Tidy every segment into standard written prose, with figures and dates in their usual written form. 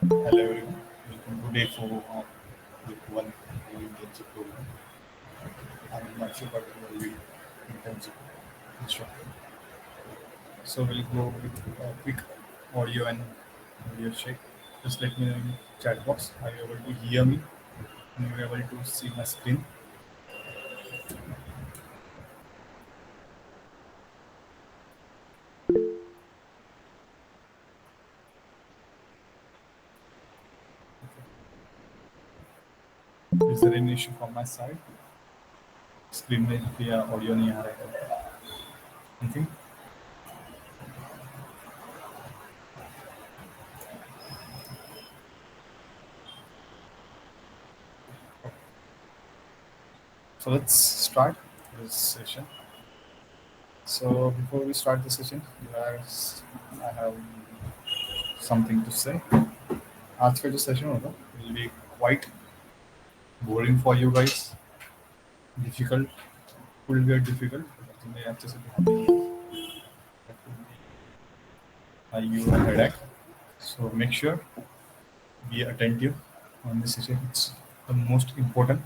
Hello everyone, welcome to day 4 of week 1 internship program. I'm Himanshu, particularly internship instructor. So we'll go with a quick audio and video check. Just let me know in chat box. Are you able to hear me? And you able to see my screen? Is there any issue from my side? Screen में या audio नहीं आ रहा है? Anything? So let's start this session. So before we start the session, guys, I have something to say. आज का जो session होगा will be quite boring for you guys. Difficult, will be difficult. तुम्हें अच्छे से ध्यान नहीं you a headache. So make sure be attentive on this session. It's the most important.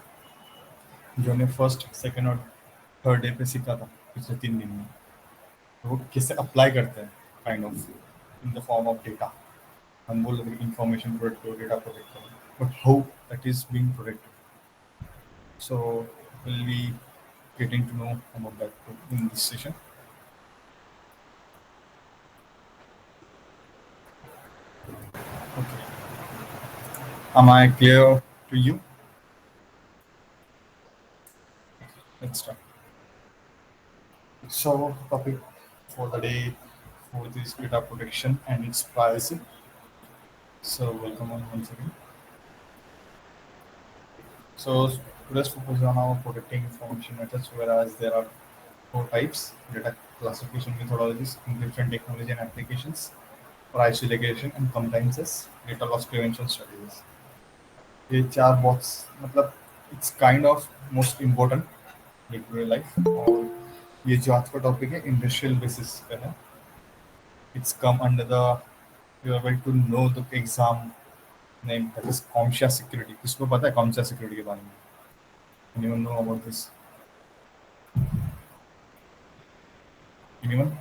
जो हमने फर्स्ट सेकंड और थर्ड डे पे सीखा था पिछले 3 दिन में तो वो कैसे अप्लाई करते हैं kind of in the form of data हम बोल रहे थे इंफॉर्मेशन प्रोटेक्ट करो डेटा प्रोटेक्ट करो but how that is being protected so will B getting to know about that in this session. Okay. Am I clear to you? Let's start. So, topic for the day for this data protection and its privacy. So, welcome on once again. So, today's focus on our protecting information methods, whereas there are 4 types: data classification methodologies, encryption technology and applications, privacy regulation and compliances, data loss prevention strategies. ये 4 box मतलब it's kind of most important day to day life और ये जो आज का topic है industrial basis पे है it's come under the you are able to know the exam name that is CompTIA security किसको पता है कॉम्शिया सिक्योरिटी के बारे में anyone know about this anyone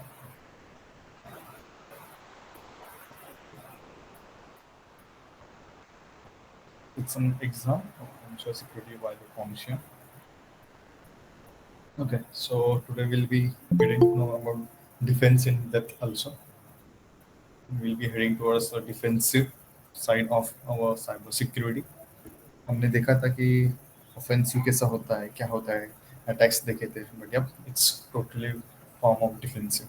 it's an exam of CompTIA security by the CompTIA. Okay, so today we'll be getting to know about defense in depth also. We'll be heading towards the defensive side of our cyber security. हमने देखा था कि offensive कैसा होता है क्या होता है अटैक्स देखे थे but yup it's totally form of defensive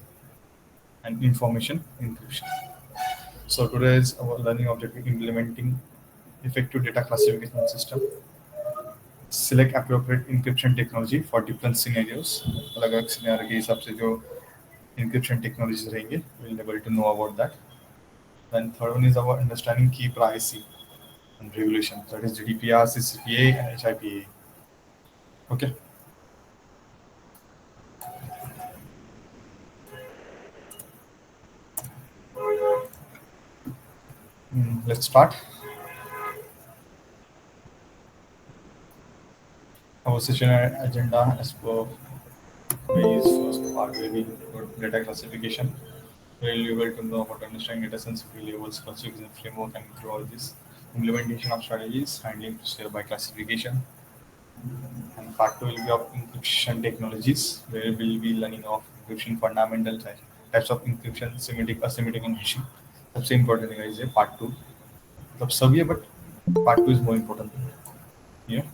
and information encryption. So today is our learning objective implementing effective data classification system. Select appropriate encryption technology for different scenarios. अलग अलग सिनेरियो के हिसाब से जो encryption technologies रहेंगे we'll be able to know about that. Then third one is our understanding key privacy and regulations. That is GDPR, CCPA, and HIPAA. Okay. Let's start. Our session agenda as per is first part will be about data classification. We'll be able to know about understanding data sensitivity levels, classification framework, and methodologies. Implementation of strategies, handling to share by classification. And part 2 will be of encryption technologies, where we'll be learning of encryption fundamental types of encryption, symmetric, asymmetric, and hashing. सबसे important thing is part 2. मतलब सभी है but part 2 is more important. Yeah.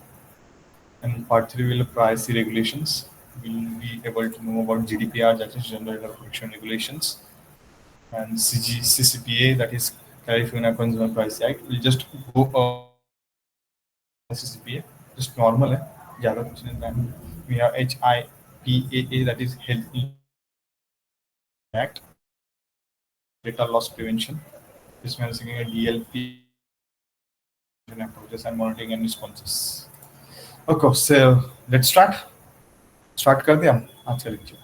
And part 3 will privacy regulations. We'll be able to know about GDPR, that is General Data Protection Regulations, and CCPA, that is California Consumer Privacy Act. We'll just go CCPA, just normal है, ज़्यादा कुछ नहीं. We have HIPAA, that is Health Act, Data Loss Prevention. This one is a DLP approaches and monitoring and responses. Okay, so let's start. Start कर दिया आज का lecture.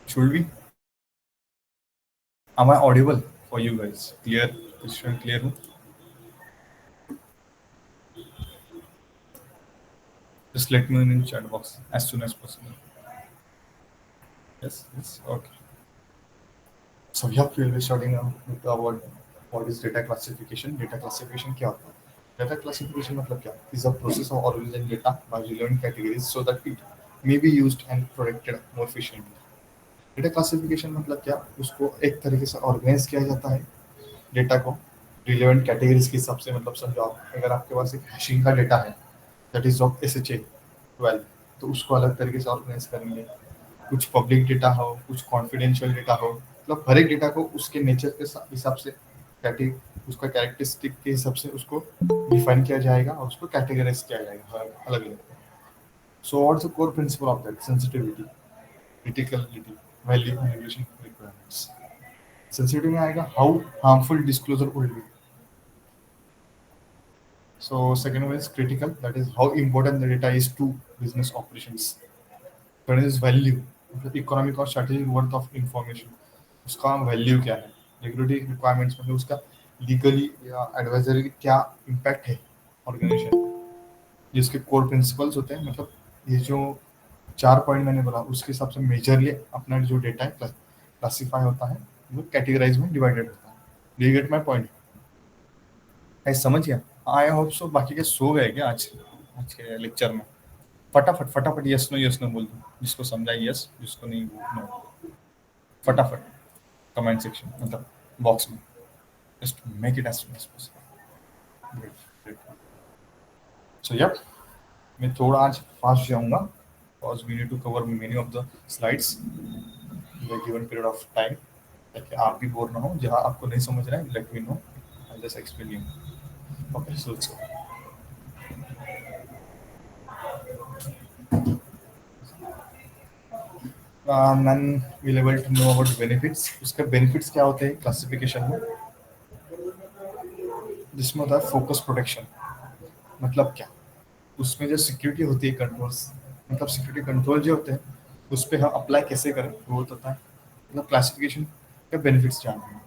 Should we? Am I audible for you guys? Clear? Crystal clear? हूँ? Just let me know in chat box as soon as possible. Yes, yes, okay. So yeah, we'll be starting with about what is data classification. Data classification क्या होता है? Data classification मतलब क्या? Is a process of organizing data by relevant categories so that it may be used and protected more efficiently. Data classification मतलब क्या? उसको एक तरीके से ऑर्गेनाइज किया जाता है डेटा को रिलेवेंट कैटेगरीज के हिसाब से। मतलब समझो आप, अगर आपके पास एक हैशिंग का डेटा है दैट इज ऑफ SHA 12, तो उसको अलग तरीके से ऑर्गेनाइज करेंगे। कुछ पब्लिक डेटा हो, कुछ कॉन्फिडेंशियल डेटा हो, मतलब हर एक डेटा को उसके नेचर के हिसाब से उसका कैरेक्टरिस्टिक के हिसाब से उसको डिफाइन किया जाएगा और उसको कैटेगराइज किया जाएगा अलग अलग। So what's the core principle of that? Sensitivity, criticality, value and regulation requirements. Sensitivity में आएगा how harmful disclosure will be. So second one is critical, that is how important the data is to business operations. Third is value, मतलब economic और strategic worth of information. उसका value क्या है? Regulatory requirements मतलब उसका legally या advisory क्या impact है ऑर्गेनाइजेशन। जिसके कोर प्रिंसिपल्स होते हैं, मतलब ये जो 4 पॉइंट मैंने बोला उसके हिसाब से मेजरली अपना जो डेटा है क्लासीफाई होता है, वो कैटेगराइज में डिवाइडेड होता है। Do you get my point? Guys समझ गया? I hope so. बाकी के सो गए क्या आज आज के लेक्चर में? फटाफट फटाफट यस नो बोल दो, जिसको समझा यस, जिसको नहीं नो। फटाफट कमेंट सेक्शन मतलब बॉक्स में, just make it as soon as possible. Great great. So yup, मैं थोड़ा आज फास्ट जाऊंगा because we need to cover many of the slides in the given period of time, ताकि आप भी बोर ना हो। जहाँ आपको नहीं समझ रहा है late me no, I just explain you. Okay so let's go. none will able to know about benefits। उसके बेनिफिट्स क्या होते हैं क्लासिफिकेशन में? जिसमें होता है फोकस प्रोटेक्शन। मतलब क्या? उसमें जो सिक्योरिटी होती है, कंट्रोल्स, मतलब सिक्योरिटी कंट्रोल जो होते हैं उस पर हम अप्लाई कैसे करें वो होता है। मतलब क्लासिफिकेशन के बेनिफिट्स जानते हैं।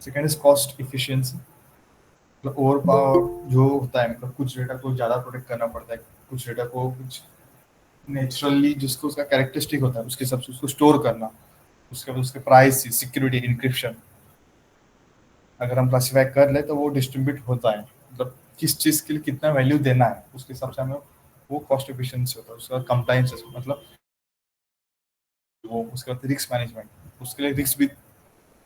सेकेंड इज कॉस्ट इफिशियंसी, मतलब ओवर पावर जो होता है, मतलब कुछ डेटा को ज़्यादा प्रोटेक्ट करना पड़ता है, कुछ डेटा को कुछ नेचुरली जिसको उसका कैरेक्टरिस्टिक होता है उसके हिसाब से उसको स्टोर करना। उसके बाद उसके प्राइस, सिक्योरिटी, इंक्रिप्शन अगर हम क्लासीफाई कर ले तो वो डिस्ट्रीब्यूट होता है, मतलब किस चीज़ के लिए कितना वैल्यू देना है उसके हिसाब से हमें वो कॉस्ट एफिशिएंसी होता है। उसका कंप्लायंस मतलब वो, उसके बाद रिस्क मैनेजमेंट, उसके लिए रिस्क भी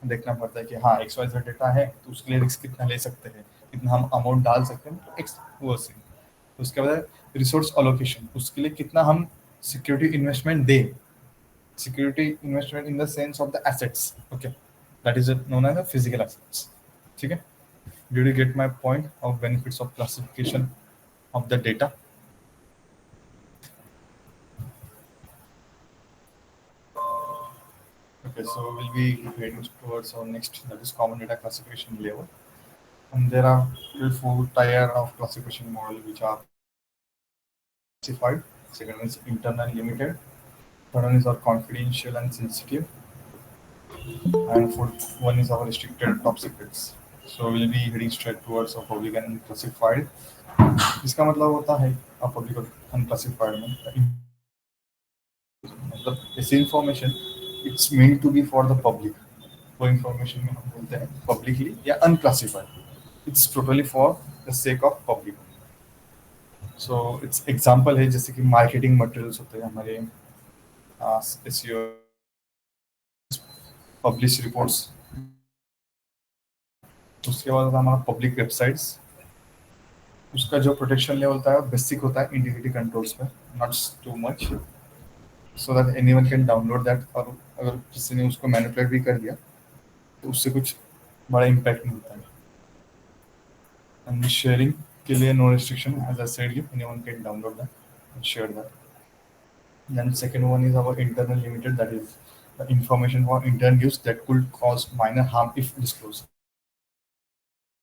देखना पड़ता है कि हाँ XYZ डेटा है तो उसके लिए रिस्क कितना ले सकते हैं, कितना हम अमाउंट डाल सकते हैं, तो एक्स वो से। उसके बाद रिसोर्स अलोकेशन, उसके लिए कितना हम सिक्योरिटी इन्वेस्टमेंट दें। Security investment in the sense of the assets, okay, that is known as the physical assets. ठीक है? Did you get my point of benefits of classification of the data? Okay, so we'll be heading towards our next, that is common data classification level. And there are four tier of classification model which are classified. Second one is internal limited. Third one is our confidential and sensitive. And fourth one is our restricted top secrets. So we'll be heading straight towards our public and classified. इसका मतलब होता है public और unclassified में, मतलब ऐसी information it's meant to be for the public. वो information में हम बोलते हैं पब्लिकली या unclassified, it's totally for the sake of public. So it's example है जैसे कि मार्केटिंग मटेरियल्स होते हैं हमारे, एसईओ, पब्लिश रिपोर्ट्स। उसके बाद हमारा पब्लिक वेबसाइट्स, उसका जो प्रोटेक्शन लेवल होता है बेसिक होता है इंटीग्रिटी कंट्रोल्स में, not too much, so that anyone can download that. और अगर किसी ने उसको मैनिपुलेट भी कर दिया तो उससे कुछ बड़ा इम्पैक्ट नहीं होता है। एंड शेयरिंग के लिए no restriction, as I said you, anyone can download that and share that. Then second one is our internal limited, that is the information for internal use that could cause minor harm if disclosed.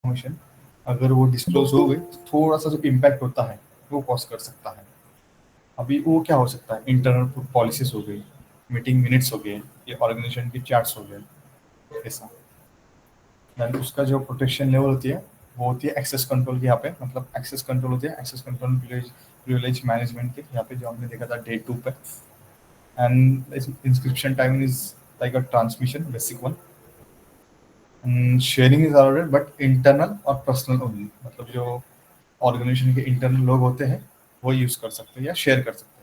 Information अगर वो disclose हो गई तो थोड़ा सा जो impact होता है वो कॉज कर सकता है। अभी वो क्या हो सकता है? इंटरनल पॉलिसीज हो गई, मीटिंग मिनट्स हो गए, ये ऑर्गेनाइजेशन की चार्ट्स हो गए, ऐसा। देन उसका जो प्रोटेक्शन लेवल होती है वो होती है एक्सेस कंट्रोल की। यहाँ पे मतलब एक्सेस कंट्रोल होती है, एक्सेस कंट्रोल प्रिविलेज मैनेजमेंट की। यहाँ पे जो हमने देखा था डे 2 पे। And inscription time is like a transmission basic one. Sharing is allowed but internal और पर्सनल ओनली। मतलब जो ऑर्गेनाइजेशन के इंटरनल लोग होते हैं वो यूज कर सकते हैं या शेयर कर सकते हैं।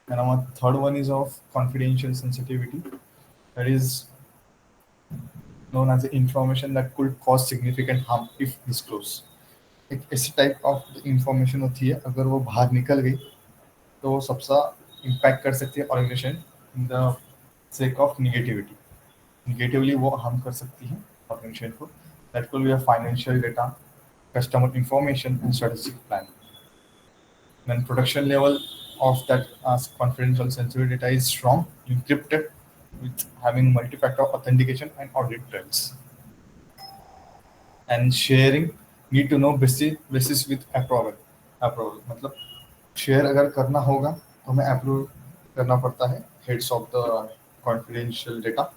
And our third one is of confidential sensitivity, that is known as the information that could cause significant harm if disclosed. एक ऐसी टाइप ऑफ इंफॉर्मेशन होती है, अगर वो बाहर निकल गई तो वो सबसा इम्पैक्ट कर सकती है organization in the sake of negativity. Negatively वो हार्म कर सकती है ऑर्गेनाइजेशन को। That will be a financial data, customer information and strategic plan. When production level of that confidential sensitive data is strong, encrypted with having multi-factor authentication and audit trails. And sharing need to know basis with approval. Approval मतलब share अगर करना होगा तो हमें approve करना पड़ता है heads of the confidential data.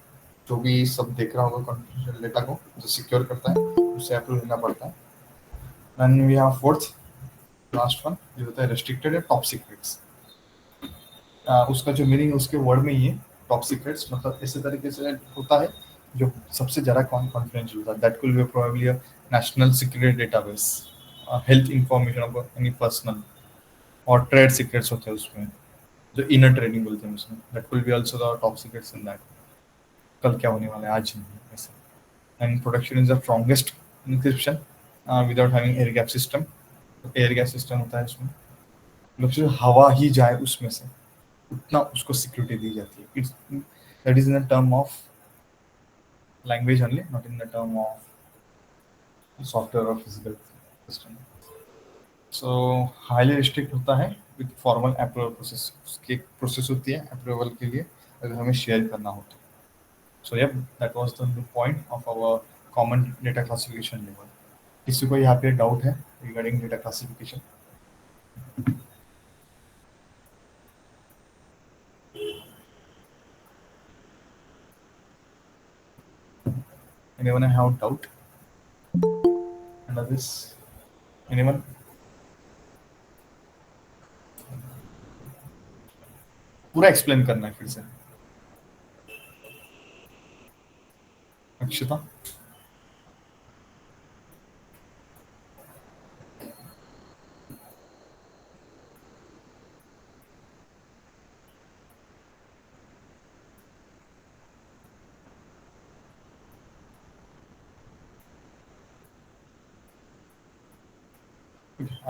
जो भी सब देख रहा होगा कॉन्फिडेंशियल डेटा को जो सिक्योर करता है उसे अप्रूव लेना पड़ता है। And we have fourth last one जो होता है रेस्ट्रिक्टेड या टॉप सीक्रेट्स। उसका जो मीनिंग उसके वर्ड में ही है। टॉप सीक्रेट्स मतलब ऐसे तरीके से होता है जो सबसे ज़्यादा कॉन्फिडेंशियल होता है। That will be probably a national secret database, health information of any personal, और ट्रेड सीक्रेट्स होते हैं उसमें, जो इनर ट्रेडिंग बोलते हैं उसमें। That will be also the top secrets in that. कल क्या होने वाला है आज नहीं ऐसा। And protection is the strongest encryption without having air gap system. Air gap system होता है उसमें, मतलब सिर्फ हवा ही जाए उसमें से उतना उसको सिक्योरिटी दी जाती है। It's that is in the term of language only, not in the term of software और physical system. So highly restrict होता है विद फॉर्मल अप्रूवल प्रोसेस। उसकी एक प्रोसेस होती है अप्रूवल के लिए अगर हमें शेयर करना हो तो। So yup, that was the point of our common data classification level. किसी को यहाँ पे डाउट है regarding data classification? Anyone have doubt under this? Anyone? पूरा एक्सप्लेन करना है फिर से। अक्षता?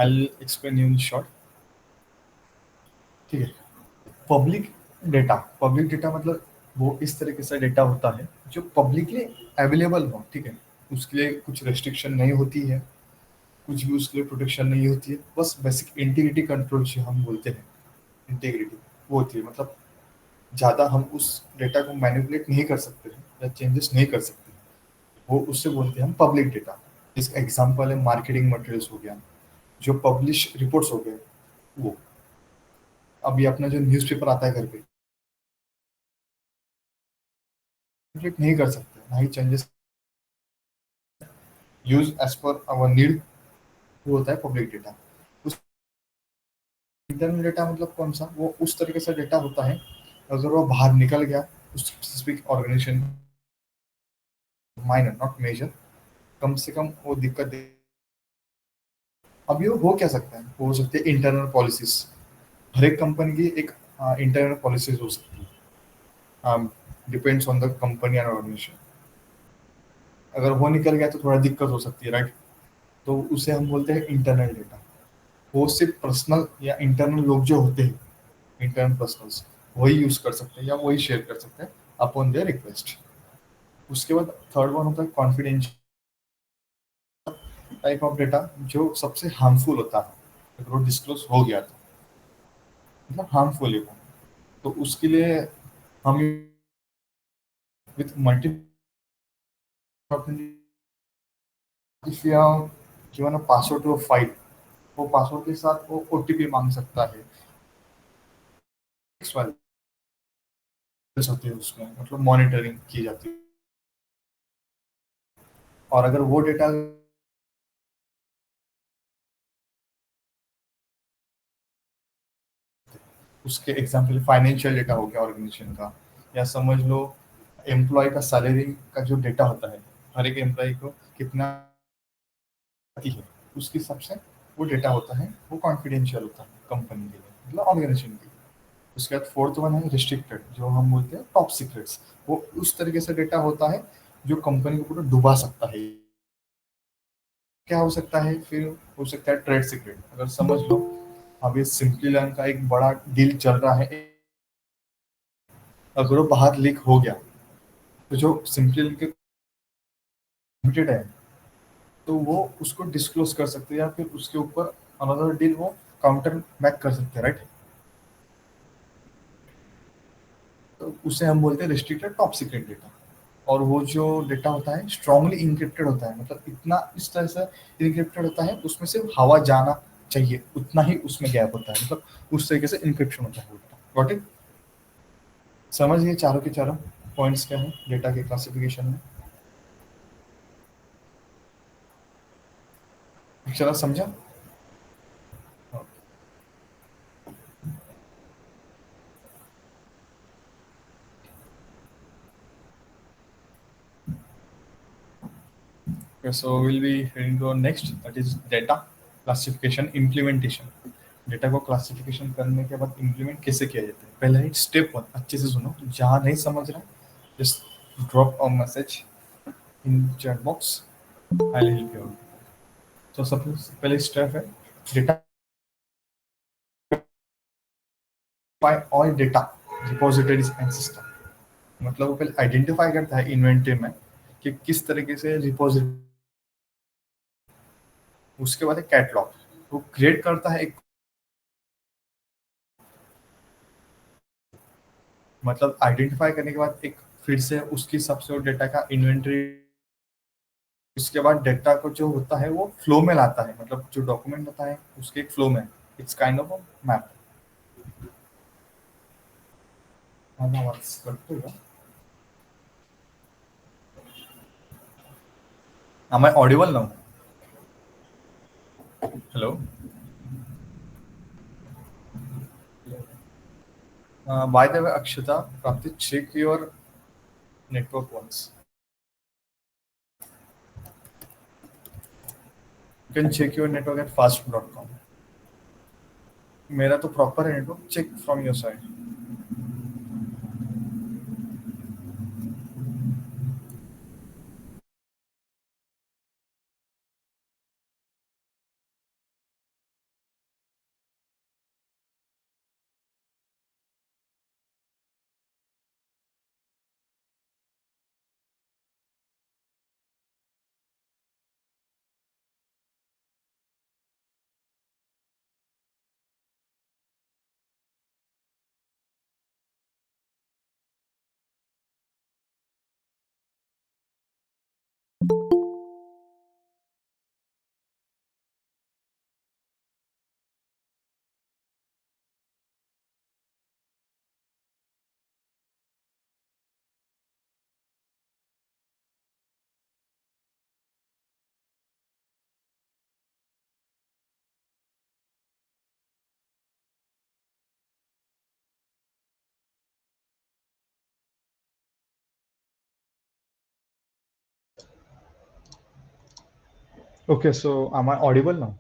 I'll explain you in short. ठीक है। पब्लिक डेटा मतलब वो इस तरीके से डेटा होता है जो पब्लिकली अवेलेबल हो। ठीक है, उसके लिए कुछ रेस्ट्रिक्शन नहीं होती है, कुछ भी उसके लिए प्रोटेक्शन नहीं होती है। बस बेसिक इंटीग्रिटी कंट्रोल जो हम बोलते हैं, इंटीग्रिटी वो होती है। मतलब ज़्यादा हम उस डेटा को मैनिपुलेट नहीं कर सकते हैं या चेंजेस नहीं कर सकते। वो उससे बोलते हैं हम पब्लिक डेटा। इसका एग्जांपल है मार्केटिंग मटेरियल्स हो गया, जो पब्लिश रिपोर्ट्स हो गए वो। अभी अपना जो न्यूज़पेपर आता है घर पे, मैनिपुलेट नहीं कर सकते, ना ही changes, use as per our need. वो होता है पब्लिक डेटा। उस इंटरनल डेटा मतलब कौन सा? वो उस तरीके से डेटा होता है अगर वो बाहर निकल गया उस specific organisation, minor not major, कम से कम वो दिक्कत दे। अब ये हो क्या सकता है? वो हो सकती है इंटरनल पॉलिसीज। हर एक कंपनी की एक इंटरनल पॉलिसीज हो सकती है, depends on the company and organization. अगर वो निकल गया तो थोड़ा दिक्कत हो सकती है, राइट? तो उसे हम बोलते हैं इंटरनल डेटा। वो सिर्फ पर्सनल या इंटरनल लोग जो होते हैं, इंटरनल पर्सनल्स, वही यूज कर सकते हैं या वही शेयर कर सकते हैं अपॉन देयर रिक्वेस्ट। उसके बाद थर्ड वन होता है कॉन्फिडेंशियल टाइप ऑफ डेटा, जो सबसे हार्मफुल होता है अगर वो डिस्क्लोज हो गया तो, मतलब हार्मफुल है वो। तो उसके लिए हम with multi if you have given a password to a file, वो पासवर्ड के साथ वो ओटीपी मांग सकता है। होती है उसमें, मतलब मॉनिटरिंग की जाती है। और अगर वो डेटा उसके एग्जाम्पल फाइनेंशियल डेटा हो गया ऑर्गेनाइजेशन का, या समझ लो एम्प्लॉय का सैलरी का जो डेटा होता है, हर एक एम्प्लॉय को कितना आती है, उसके हिसाब से वो डेटा होता है, वो कॉन्फिडेंशियल होता है कंपनी के लिए, मतलब ऑर्गेनाइजेशन के लिए। उसके बाद फोर्थ वन है रिस्ट्रिक्टेड, जो हम बोलते हैं टॉप सीक्रेट्स। वो उस तरीके से डेटा होता है जो कंपनी को पूरा डुबा सकता है। क्या हो सकता है फिर? हो सकता है ट्रेड सीक्रेट। अगर समझ लो अभी सिंपली लर्न का एक बड़ा डील चल रहा है, अगर वो बाहर लीक हो गया तो जो सिंपली लर्न के लिमिटेड है, तो वो उसको डिस्क्लोज कर सकते हैं, या फिर उसके ऊपर अनदर डील वो काउंटर बैक कर सकते हैं, राइट? तो उसे हम बोलते हैं रिस्ट्रिक्टेड टॉप सीक्रेट डेटा। और वो जो डेटा होता है स्ट्रांगली इंक्रिप्टेड होता है, मतलब इतना इस तरह से इंक्रिप्टेड होता है, उसमें सिर्फ हवा जाना चाहिए उतना ही उसमें गैप होता है, मतलब उस तरीके से इंक्रिप्शन होता है वो डेटा। Got it? समझ गए चारों के चारों पॉइंट्स क्या है डेटा के क्लासिफिकेशन में? चला समझा? Okay, so we'll be heading to our next, that is data classification implementation. Data को क्लासिफिकेशन करने के बाद इम्प्लीमेंट कैसे किया जाता है, पहले ही स्टेप वन अच्छे से सुनो। जहाँ नहीं समझ रहा just drop a message in chat box, I will help you out. तो सबसे पहले स्टेप है data bye all data repositories and system. मतलब वो पहले आइडेंटिफाई करता है इन्वेंटरी में कि किस तरीके से रिपोजिटरी, उसके बाद है कैटलॉग, वो क्रिएट करता है एक, मतलब आइडेंटिफाई करने के बाद एक फिर से उसकी सबसे डेटा का इन्वेंटरी, उसके बाद डेटा को जो होता है वो फ्लो में लाता है, मतलब जो डॉक्यूमेंट होता है उसके एक फ्लो में, it's kind of a map. Am I audible now? Hello. By the way, Akshita, Prapti, check your network once. You can check your network at fast.com. मेरा तो प्रॉपर है network, check from your side. Okay, so am I audible now?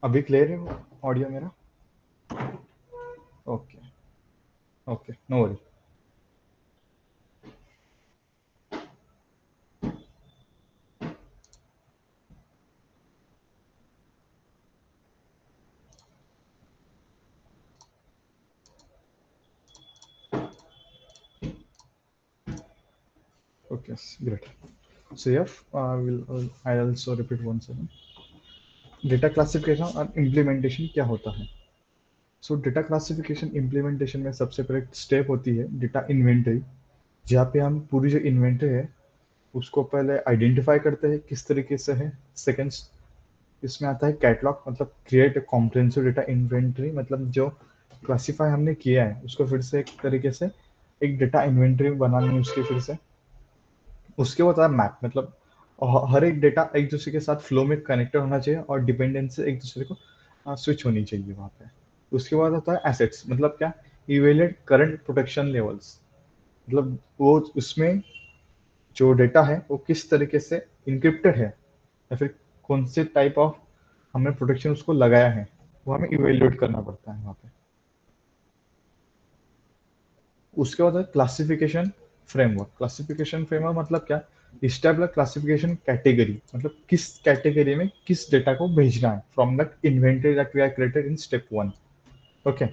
अभी clear है audio मेरा? Okay, okay, no worry. Okay, great. So yes, I also repeat once again. Data classification और implementation क्या होता है? सो डेटा क्लासिफिकेशन इम्प्लीमेंटेशन में सबसे पहले स्टेप होती है डेटा इन्वेंटरी, जहाँ पे हम पूरी जो इन्वेंटरी है उसको पहले आइडेंटिफाई करते हैं किस तरीके से है। सेकंड इसमें आता है कैटलॉग, मतलब create a comprehensive data inventory, मतलब जो क्लासीफाई हमने किया है उसको फिर से एक तरीके से एक डेटा इन्वेंटरी बनानी है उसकी फिर से। उसके बाद आता है मैप, मतलब हर एक डेटा एक दूसरे के साथ फ्लो में कनेक्टेड होना चाहिए और डिपेंडेंसी एक दूसरे को स्विच होनी चाहिए वहाँ पे। उसके बाद आता है एसेट्स, मतलब क्या, इवेल्युएट करंट प्रोटेक्शन लेवल्स, मतलब वो उसमें जो डेटा है वो किस तरीके से इनक्रिप्टेड है या फिर कौन से टाइप ऑफ हमने प्रोटेक्शन उसको लगाया है, वो हमें इवेल्युएट करना पड़ता है वहाँ पे। उसके बाद है क्लासिफिकेशन फ्रेमवर्क। क्लासिफिकेशन फ्रेमवर्क मतलब क्या, इस्टेब्लिश क्लासिफिकेशन कैटेगरी, मतलब किस कैटेगरी में किस डेटा को भेजना है from that inventory that we are created in step 1। Okay,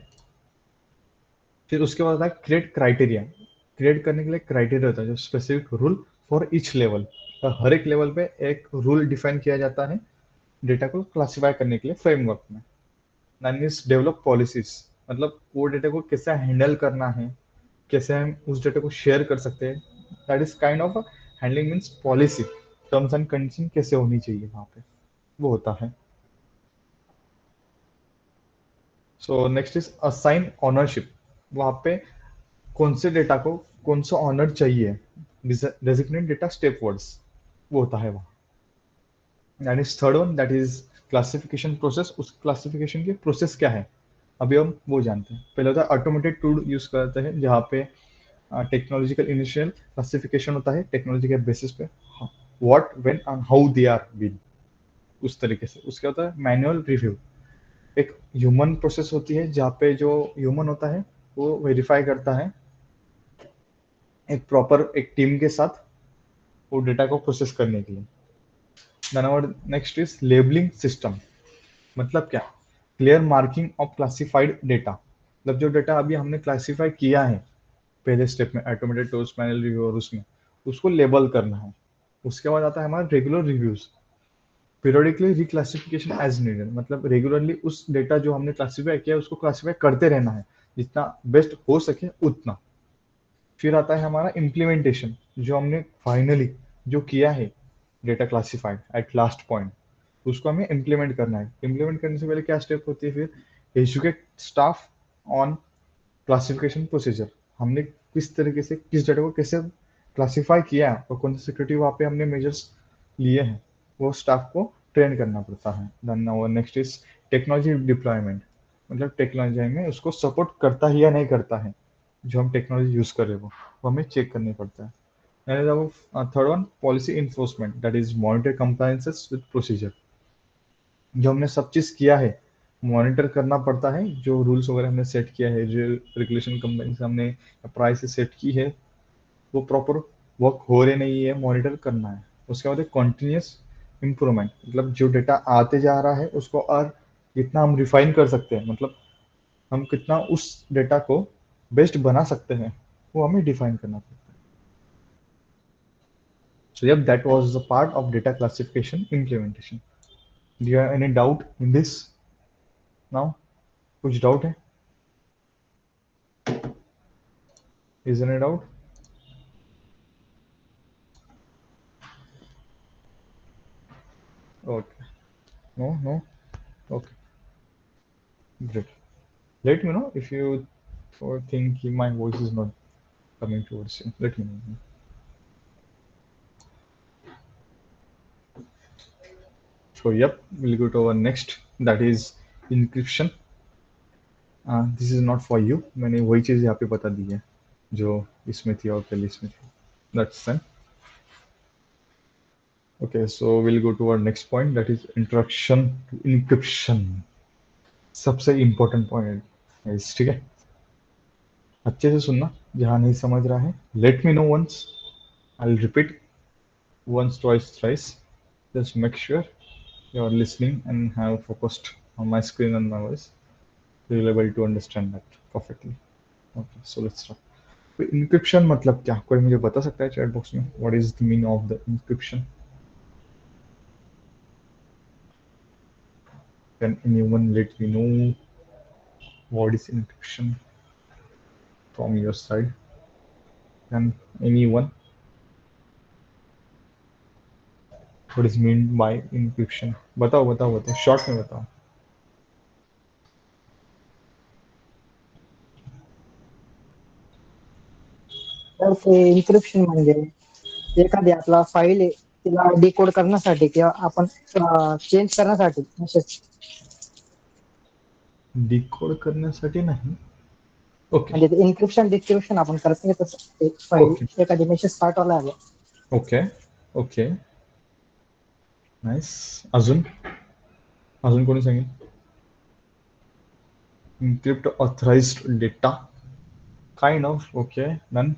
फिर उसके बाद आता है क्रिएट क्राइटेरिया। क्रिएट करने के लिए क्राइटेरिया होता है जो specific rule for each level, हर एक लेवल पे एक रूल डिफाइन किया जाता है डेटा को क्लासिफाई करने के लिए फ्रेमवर्क में। देन इज डेवलप पॉलिसीज, मतलब वो डेटा को कैसे हैंडल करना है, कैसे हम उस डेटा को शेयर कर सकते हैं, that is kind of handling means policy, terms and condition कैसे होनी चाहिए वहाँ पे, वो होता है। सो नेक्स्ट इज असाइन ऑनरशिप, वहाँ पे कौन से डेटा को कौन सा ऑनर चाहिए, डेजिग्नेट डेटा स्टेप वर्ड्स, वो होता है वहाँ। That is third one, that is classification process. उस क्लासिफिकेशन की प्रोसेस क्या है, अभी हम वो जानते हैं। पहले होता है ऑटोमेटेड टूल यूज करते हैं जहाँ पे टेक्नोलॉजिकल इनिशियल क्लासिफिकेशन होता है टेक्नोलॉजी के बेसिस पे, what when and how they are been, उस तरीके से। उसके होता है मैनुअल रिव्यू, एक ह्यूमन प्रोसेस होती है जहाँ पे जो ह्यूमन होता है वो वेरीफाई करता है एक प्रॉपर एक टीम के साथ वो डेटा को प्रोसेस करने के लिए। देन और नेक्स्ट इज लेबलिंग सिस्टम, मतलब क्या, clear marking of classified data, मतलब जो डेटा अभी हमने क्लासिफाई किया है पहले स्टेप में ऑटोमेटेड टूल्स मैनुअल रिव्यू और उसमें, उसको लेबल करना है। उसके बाद आता है हमारा regular reviews, periodically reclassification as needed, मतलब रेगुलरली उस डेटा जो हमने क्लासिफाई किया है उसको क्लासिफाई करते रहना है जितना बेस्ट हो सके उतना। फिर आता है हमारा इम्प्लीमेंटेशन, जो हमने फाइनली जो किया है data classified at last point, उसको हमें इम्प्लीमेंट करना है। इम्प्लीमेंट करने से पहले क्या स्टेप होती है, फिर educate staff on classification procedure, हमने किस तरीके से किस डेटा को कैसे क्लासिफाई किया है और कौन सी सिक्योरिटी वहाँ पे हमने मेजर्स लिए हैं, वो स्टाफ को ट्रेन करना पड़ता है। देन और नेक्स्ट इज टेक्नोलॉजी डिप्लॉयमेंट, मतलब टेक्नोलॉजी में उसको सपोर्ट करता है या नहीं करता है, जो हम टेक्नोलॉजी यूज कर रहे हैं वो हमें चेक करनी पड़ता है। Third one policy enforcement, that is monitor compliances with procedure, जो हमने सब चीज़ किया है मॉनिटर करना पड़ता है, जो रूल्स वगैरह हमने सेट किया है, जो रेगुलेशन कंपनी से हमने प्राइस सेट की है वो प्रॉपर वर्क हो रहे नहीं है, मॉनिटर करना है। उसके बाद कॉन्टिन्यूस इम्प्रूवमेंट, मतलब जो डेटा आते जा रहा है उसको और कितना हम रिफाइन कर सकते हैं, मतलब हम कितना उस डेटा को बेस्ट बना सकते हैं, वो हमें डिफाइन करना पड़ता है। So yup, that was the part of data classification implementation. Do you have any doubt in this now? कुछ डाउट है? Is any doubt? Okay. No, no. Okay, great. Let me know if you think my voice is not coming towards you. Let me know. So, yep, we'll go to our next. That is encryption. This is not for you. मैंने वही चीज़ यहाँ पे बता दी है जो इसमें थी और पहले इसमें थी. That's fine. Okay, so we'll go to our next point. That is introduction to encryption. सबसे important point है इस, ठीक है? अच्छे से सुनना, जहाँ नहीं समझ रहा है let me know once. I'll repeat once, twice, thrice. Just make sure you're listening and have focused on my screen and my voice. You'll be able to understand that perfectly. Okay, so let's start. तो encryption मतलब क्या, कोई मुझे बता सकता है chat box में, what is the meaning of the encryption? Can anyone let me know what is encryption from your side? Can anyone, what is meant by encryption? बताओ बताओ बताओ, शॉर्ट में बताओ. तर ते इन्क्रिप्शन म्हणजे एखादी आपला फाईल आहे तिला डिकोड करण्यासाठी किंवा आपण चेंज करण्यासाठी मेसेज, डिकोड करण्यासाठी नाही. ओके म्हणजे इन्क्रिप्शन डिक्रिप्शन आपण करत नाही तसं. एक फाईल ओके एखादी मेसेज पाठवला आहे ओके ओके नाईस. अजून अजून कोणी सांगेल? encrypt authorized data, kind of. Okay, done.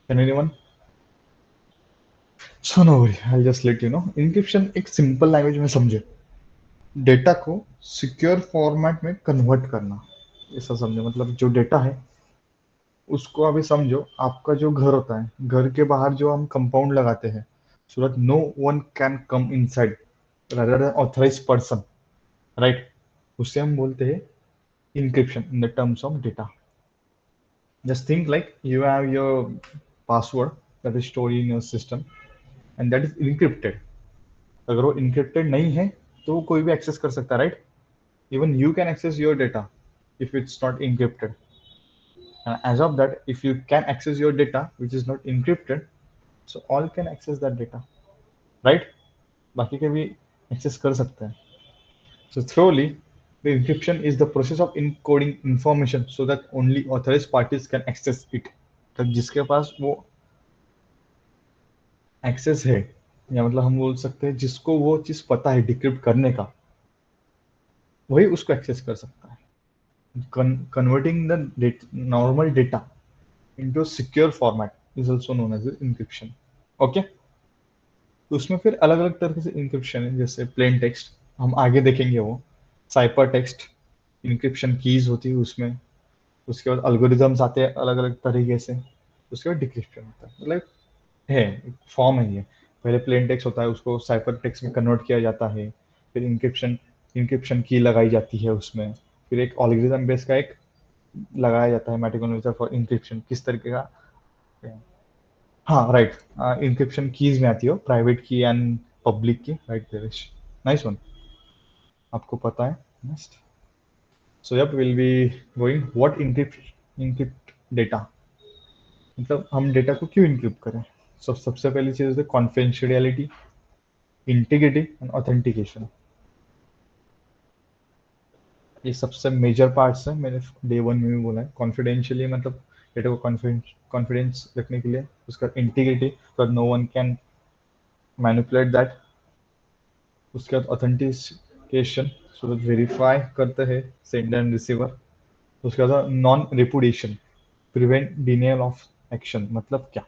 Can anyone? So no worry, I'll just let you know. Encryption एक सिंपल लैंग्वेज में समझे, डेटा को सिक्योर फॉर्मेट में कन्वर्ट करना, ऐसा समझो. मतलब जो डेटा है उसको अभी समझो आपका जो घर होता है, घर के बाहर जो हम कंपाउंड लगाते हैं so that no one can come inside rather than authorized person, right? उसे हम बोलते हैं encryption in the terms of data. Just think like you have your password that is stored in your system and that is encrypted. अगर वो encrypted नहीं है तो कोई भी access कर सकता है, right? Even you can access your data if it's not encrypted. And as of that, if you can access your data which is not encrypted, so all can access that data, right? बाकी के भी access कर सकते हैं. So thoroughly, the encryption is the process of encoding information so that only authorized parties can access it. तब जिसके पास वो access है, या मतलब हम बोल सकते हैं जिसको वो चीज पता है डिक्रिप्ट करने का, वही उसको एक्सेस कर सकता है. Converting the normal data into secure format is also known as encryption. Okay, तो उसमें फिर अलग अलग तरह से इंक्रिप्शन है, जैसे प्लेन टेक्स्ट हम आगे देखेंगे, वो साइपर टेक्स्ट इंक्रिप्शन कीज होती है उसमें. उसके बाद अल्गोरिदम्स आते हैं अलग अलग तरीके से. उसके बाद डिक्रिप्शन होता है. मतलब है फॉर्म है ये. पहले प्लेन टेक्स्ट होता है, उसको साइपर टेक्स्ट में कन्वर्ट किया जाता है, फिर इंक्रिप्शन इंक्रिप्शन की लगाई जाती है उसमें, फिर एक एल्गोरिदम बेस का एक लगाया जाता है मैट्रिकोनोमीटर फॉर इंक्रिप्शन. किस तरीके का? हाँ राइट, इंक्रिप्शन कीज में आती हो, private key and public key, right Devesh? Nice one, आपको पता है. Next, so yup will be going what encrypt data. मतलब हम डेटा को क्यों इंक्रिप्ट करें? सबसे पहली चीज है कॉन्फिडेंशियलिटी, इंटीग्रिटी एंड ऑथेंटिकेशन. ये सबसे मेजर पार्ट्स है, मैंने डे वन में भी बोला है. कॉन्फिडेंशियली मतलब डेटा को कॉन्फिडेंस रखने के लिए. उसका इंटीग्रिटी, तो no one can manipulate that. उसके बाद ऑथेंटिकेशन, सो वेरीफाई करते हैं सेंडर एंड रिसीवर. उसके बाद नॉन रिपुडिएशन, प्रिवेंट डिनियल ऑफ एक्शन. मतलब क्या?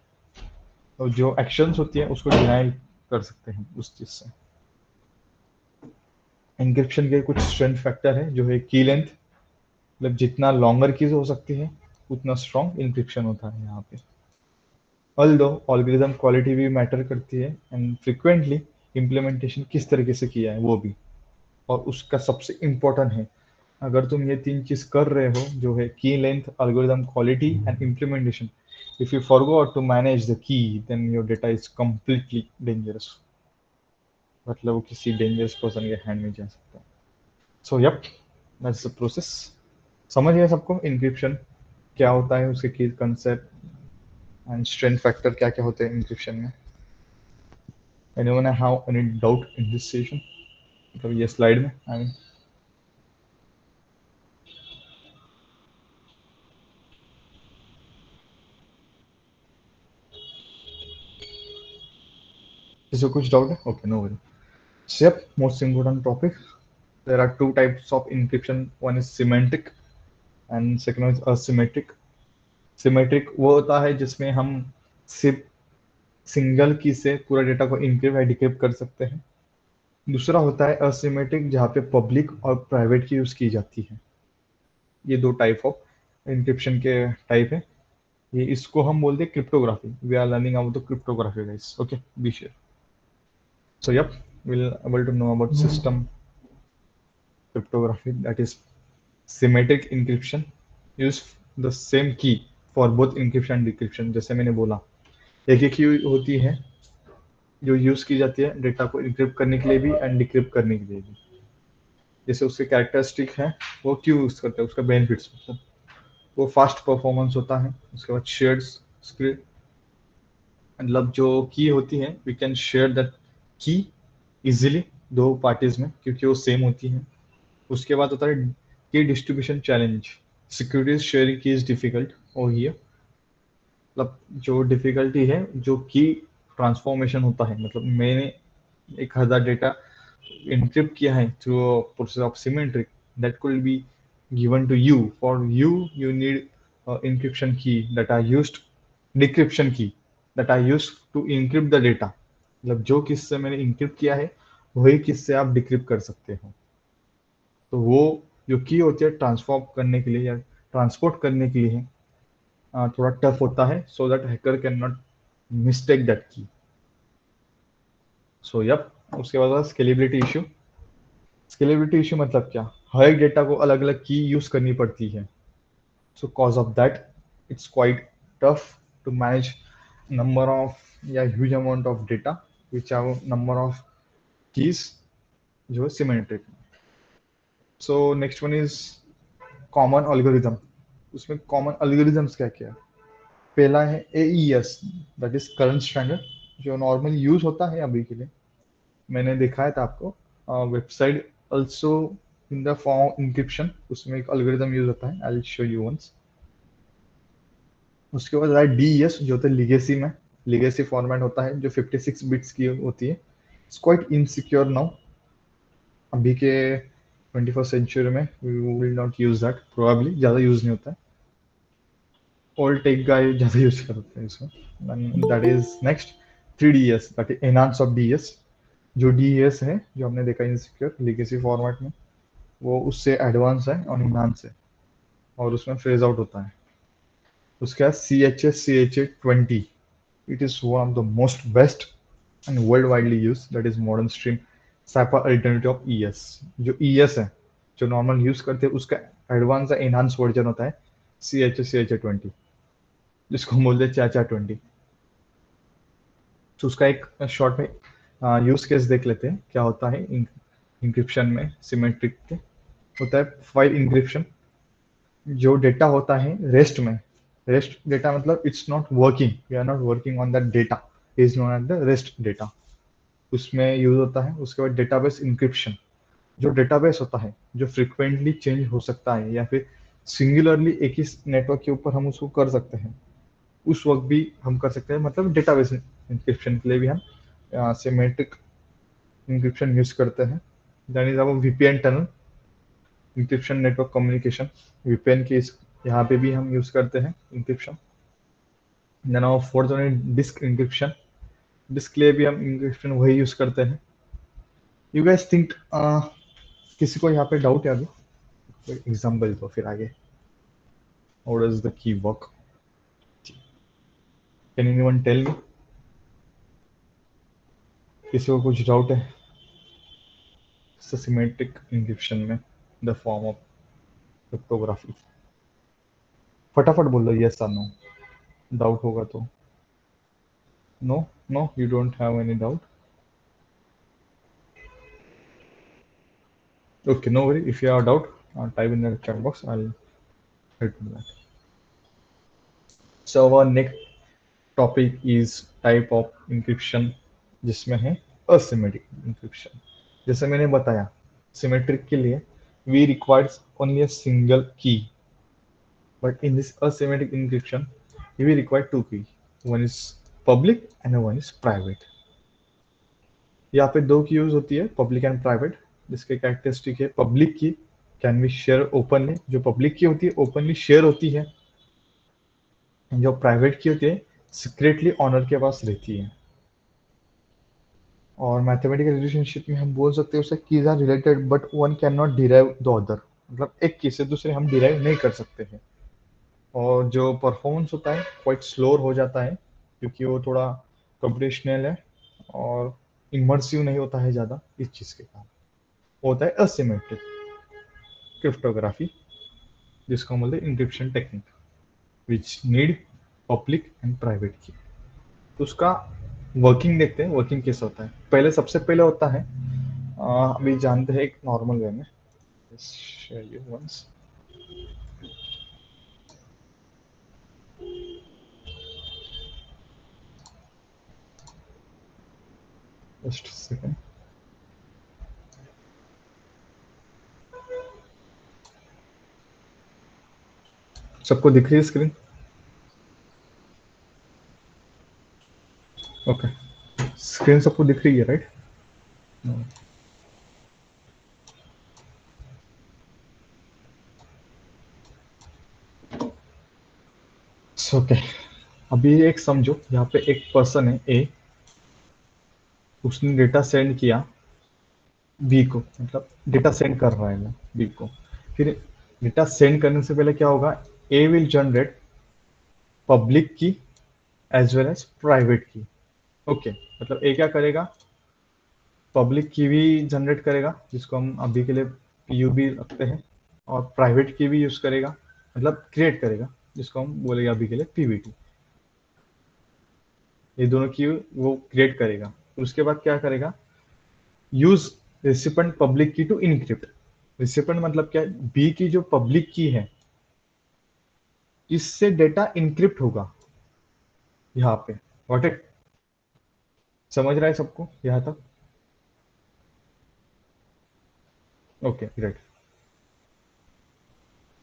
तो जो एक्शंस होती है उसको डिनाइल कर सकते हैं उस चीज से. इंक्रिप्शन के कुछ स्ट्रेंथ फैक्टर है, जो है की लेंथ, मतलब जितना लॉन्गर कीज हो सकती है उतना स्ट्रॉन्ग इंक्रिप्शन होता है यहाँ पे. ऑल्दो एल्गोरिथम क्वालिटी भी मैटर करती है, एंड फ्रिक्वेंटली इम्प्लीमेंटेशन किस तरीके से किया है वो भी. और उसका सबसे इम्पोर्टेंट है, अगर तुम ये तीन चीज कर रहे हो, जो है की length, algorithm quality and implementation, if you forgot to manage the key, then your data is completely dangerous. मतलब वो किसी डेंजरस पर्सन के हैंड में जा सकता है. So yup, that's the process. समझ गए सबको इंक्रिप्शन क्या होता है, उसके की कंसेप्ट एंड स्ट्रेंथ फैक्टर क्या क्या होते हैं इंक्रिप्शन में? Anyone have any doubt in this session? मतलब ये स्लाइड में आई मीन. किसी को कुछ डाउट है? Okay, no worry. Yep, most important topic. There are two types of encryption. One is semantic and second one is asymmetric. Symmetric वो होता है जिसमें हम सिर्फ सिंगल की से पूरा डेटा को इनक्रिप्ट या डिक्रिप्ट कर सकते हैं. दूसरा होता है asymmetric, जहाँ पे पब्लिक और प्राइवेट की यूज की जाती है. ये दो टाइप ऑफ इंक्रिप्शन के टाइप है. ये इसको हम बोलते हैं cryptography. We are learning about the cryptography guys. Okay, be sure. So yep, we'll able to know about system cryptography, that is symmetric encryption. Use the same key for both encryption and decryption. जैसे मैंने बोला, एक ही की होती है जो use की जाती है डेटा को इनक्रिप्ट करने के लिए भी एंड डिक्रिप्ट करने के लिए भी. जैसे उसके कैरेक्टरिस्टिक है वो क्यों यूज करते हैं, उसका बेनिफिट्स, मतलब वो फास्ट परफॉर्मेंस होता है। उसके बाद शेयर्ड स्क्रिप्ट, मतलब जो की होती है वी कैन शेयर दैट की इजीली दो पार्टीज में क्योंकि वो सेम होती है। उसके बाद होता है की डिस्ट्रीब्यूशन चैलेंज, सिक्योरिटी शेयरिंग की इज डिफिकल्ट और हियर, मतलब जो डिफिकल्टी है जो की ट्रांसफॉर्मेशन होता है, मतलब मैंने 1000 डेटा encrypt किया है through a process of symmetric that could be given to you. For you, you need encryption key that are used, decryption key that are used to encrypt the data. मतलब जो किससे मैंने encrypt किया है वही किससे आप decrypt कर सकते हो। तो वो जो की होती है ट्रांसफॉर्म करने के लिए या ट्रांसपोर्ट करने के लिए थोड़ा टफ होता है, so that hacker can not mistake that की। सो यप, उसके बाद स्केलेबिलिटी इशू। स्केलेबिलिटी इशू मतलब क्या, हर एक डेटा को अलग अलग की यूज करनी पड़ती है। So cause of that it's quite tough to manage number of या huge amount of data which have number of keys जो है symmetric. So next one is common algorithm. उसमें कॉमन एल्गोरिथम्स क्या क्या है। पहला है AES, that is current standard, जो नॉर्मली यूज होता है अभी के लिए। मैंने दिखाया था आपको website also in the form encryption, उसमें एक एल्गोरिथम यूज होता है, I will show you once. उसके बाद है DES जो होता है लिगेसी में, लिगेसी फॉर्मेट होता है जो 56 बिट्स की होती है। इट्स क्वाइट इनसिक्योर नाउ, अभी के 21st सेंचुरी में we will not use that, probably ज़्यादा यूज नहीं होता है, ओल्ड टेक गाय ज़्यादा यूज करते हैं इसमें। That is next 3DS, that is enhance of DS। जो DES है जो हमने देखा इनसिक्योर लिगेसी फॉर्मेट में, वो उससे एडवांस है और इनहांस है और उसमें फेज आउट होता है। उसके बाद CHA-20, it is one of the most best and world widely use, that is modern stream cipher alternative of ES। जो ES है जो नॉर्मल यूज करते हैं उसका एडवांस या इनहांस वर्जन होता है CHA-20, जिसको हम बोलते हैं चाचा 20। तो उसका एक शॉर्ट में यूज केस देख लेते हैं क्या होता है इंक्रिप्शन में सिमेट्रिक के। होता है फाइल इंक्रिप्शन, जो डेटा होता है रेस्ट में, रेस्ट डेटा मतलब it's not working, we are not working on that data, is known as the rest data, उसमें यूज होता है। उसके बाद डेटाबेस इंक्रिप्शन, जो डेटाबेस होता है जो फ्रिक्वेंटली चेंज हो सकता है या फिर सिंगुलरली एक ही नेटवर्क के ऊपर हम उसको कर सकते हैं, उस वक्त भी हम कर सकते हैं, मतलब डेटाबेस इंक्रिप्शन के लिए भी हम सिमेट्रिक इंक्रिप्शन यूज करते हैं। That is our VPN tunnel, encryption network communication, VPN के इस यहाँ पे भी हम यूज करते हैं इंक्रिप्शन। देन और फोर्थ वन है डिस्क इंक्रिप्शन, डिस्क के लिए भी हम इंक्रिप्शन वही यूज करते हैं। यू गाइस थिंक किसी को यहाँ पे डाउट है अभी, एग्जाम्पल तो फिर आगे how does the key work, can anyone tell me, किसी को कुछ डाउट है सिमेट्रिक इंक्रिप्शन में द फॉर्म ऑफ क्रिप्टोग्राफी? फटाफट बोल दो यस और नो, डाउट होगा तो। No no, you don't have any doubt, okay, no worry, if you have a doubt type in the chat box, I'll help you that. So our next topic is type of encryption, जिसमें है asymmetric encryption। जैसे मैंने बताया symmetric के लिए we requires only a single key, but in this asymmetric encryption we require two keys, one is public and one is private। यहाँ पे दो की यूज होती है, पब्लिक एंड प्राइवेट, जिसके कैरेक्टरिस्टिक है पब्लिक की कैन बी शेयर ओपनली, जो पब्लिक की होती है ओपनली शेयर होती है, जो प्राइवेट की होती है सीक्रेटली ऑनर के पास रहती है। और मैथमेटिकल रिलेशनशिप में हम बोल सकते हैं उसे keys are related but one cannot नॉट डिराइव द अदर, मतलब एक की से दूसरे हम डिराइव नहीं कर सकते हैं। और जो परफॉर्मेंस होता है क्वाइट स्लोर हो जाता है क्योंकि वो थोड़ा कंप्यूटेशनल है और इमर्सिव नहीं होता है ज़्यादा, इस चीज़ के कारण होता है असिमेट्रिक क्रिप्टोग्राफी, जिसको हम बोलते हैं encryption technique which need public and private key. तो उसका वर्किंग देखते हैं, वर्किंग कैसा होता है। पहले सबसे पहले होता है अभी जानते हैं एक नॉर्मल वे में, just share you once. Just a second. सबको दिख रही है स्क्रीन? ओके, स्क्रीन सबको दिख रही है, राइट? ओके, अभी एक समझो, यहाँ पे एक पर्सन है ए, उसने डेटा सेंड किया बी को, मतलब डेटा सेंड कर रहा है वो बी को। फिर डेटा सेंड करने से पहले क्या होगा, ए विल जनरेट पब्लिक की एज वेल एज प्राइवेट की। ओके, मतलब ए क्या करेगा, पब्लिक की भी जनरेट करेगा जिसको हम अभी के लिए पीयूबी रखते हैं, और प्राइवेट की भी यूज करेगा, मतलब क्रिएट करेगा जिसको हम बोलेंगे अभी के लिए पीवीटी। ये दोनों की वो क्रिएट करेगा। फिर उसके बाद क्या करेगा, यूज रेसिपेंट पब्लिक की टू इनक्रिप्ट। रेसिपेंट मतलब क्या है, बी की जो पब्लिक की है इससे डेटा इनक्रिप्ट होगा यहाँ पे। व्हाट इट, समझ रहा है सबको यहाँ तक? Okay great.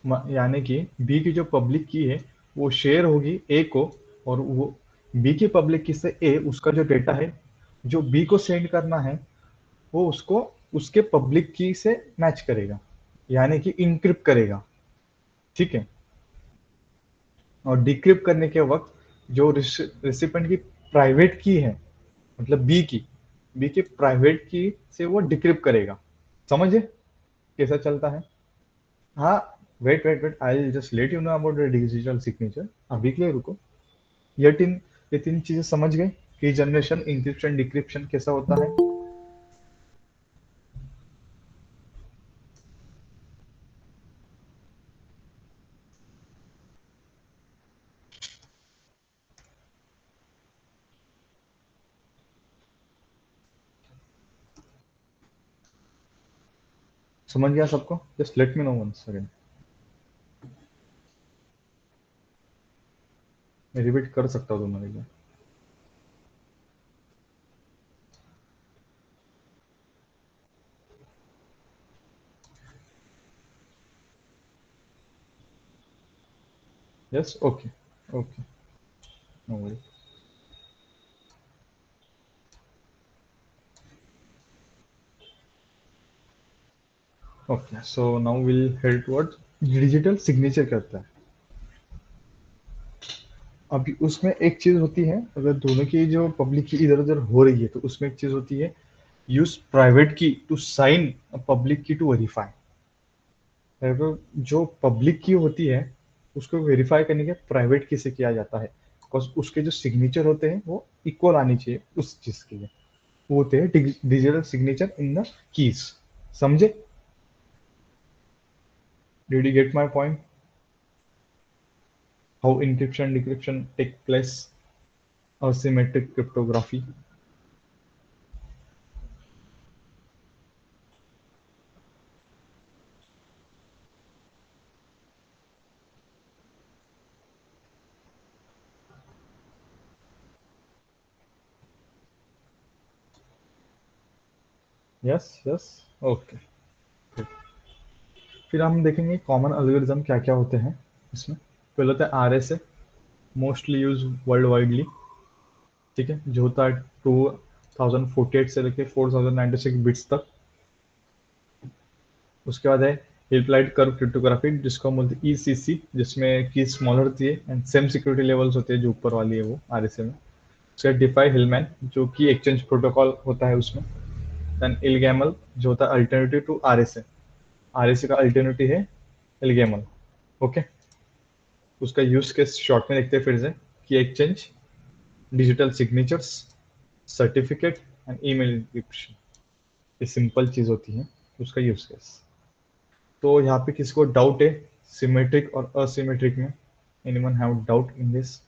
यानी कि बी की जो पब्लिक की है वो शेयर होगी ए को, और वो बी की पब्लिक की से ए उसका जो डेटा है जो बी को सेंड करना है वो उसको उसके पब्लिक की से मैच करेगा, यानी कि इनक्रिप्ट करेगा। ठीक है, और डिक्रिप्ट करने के वक्त जो रेसिपेंट की प्राइवेट की है, मतलब बी की प्राइवेट की से वो डिक्रिप्ट करेगा। समझे कैसा चलता है? हाँ, wait wait wait, I just let you know about the digital signature. अभी के लिए रुको। ये तीन चीजें समझ गए कि जनरेशन, इंक्रिप्शन, डिक्रिप्शन कैसा होता है? समझ गया सबको? Just let me know once again. मैं रिपीट कर सकता हूँ तुम्हारे लिए। Yes, okay okay, no worry. Okay, so now will head towards digital signature क्या होता है। अभी उसमें एक चीज होती है, अगर दोनों की जो पब्लिक की इधर उधर हो रही है तो उसमें एक चीज होती है, यूज प्राइवेट की टू साइन, पब्लिक की टू वेरीफाई। अगर जो पब्लिक की होती है उसको वेरीफाई करने के प्राइवेट की से किया जाता है, बिकॉज उसके जो सिग्नेचर होते हैं वो इक्वल आनी चाहिए उस चीज के लिए। वो होते हैं digital signature in the keys. समझे? Did you get my point? How encryption decryption take place, asymmetric cryptography? Yes yes, okay. फिर हम देखेंगे कॉमन एल्गोरिथम क्या क्या होते हैं इसमें। पहले होता है RSA, mostly use world widely. ठीक है, जो होता है 2048 से लेके 4096 बिट्स तक। उसके बाद है इम्प्लाइड कर्व क्रिप्टोग्राफी, जिसको हम बोलते हैं ईसीसी, जिसमें की स्मॉलर होती है एंड सेम सिक्योरिटी लेवल्स होते हैं, जो ऊपर वाली है वो आरएसए में। उसके बाद डिफाई हिलमैन, जो कि एक्सचेंज प्रोटोकॉल होता है उसमें। देन इलगैमल, जो होता है अल्टरनेटिव टू आरएसए। आरएसए का अल्टरनेटिव है इलगैमल। ओके, उसका यूज केस शॉर्ट में देखते हैं फिर से, key exchange, digital signatures, certificate and email encryption. ये सिंपल चीज होती है उसका यूज केस। तो यहाँ पे किसी को डाउट है सिमेट्रिक और असिमेट्रिक में? Anyone have doubt in this?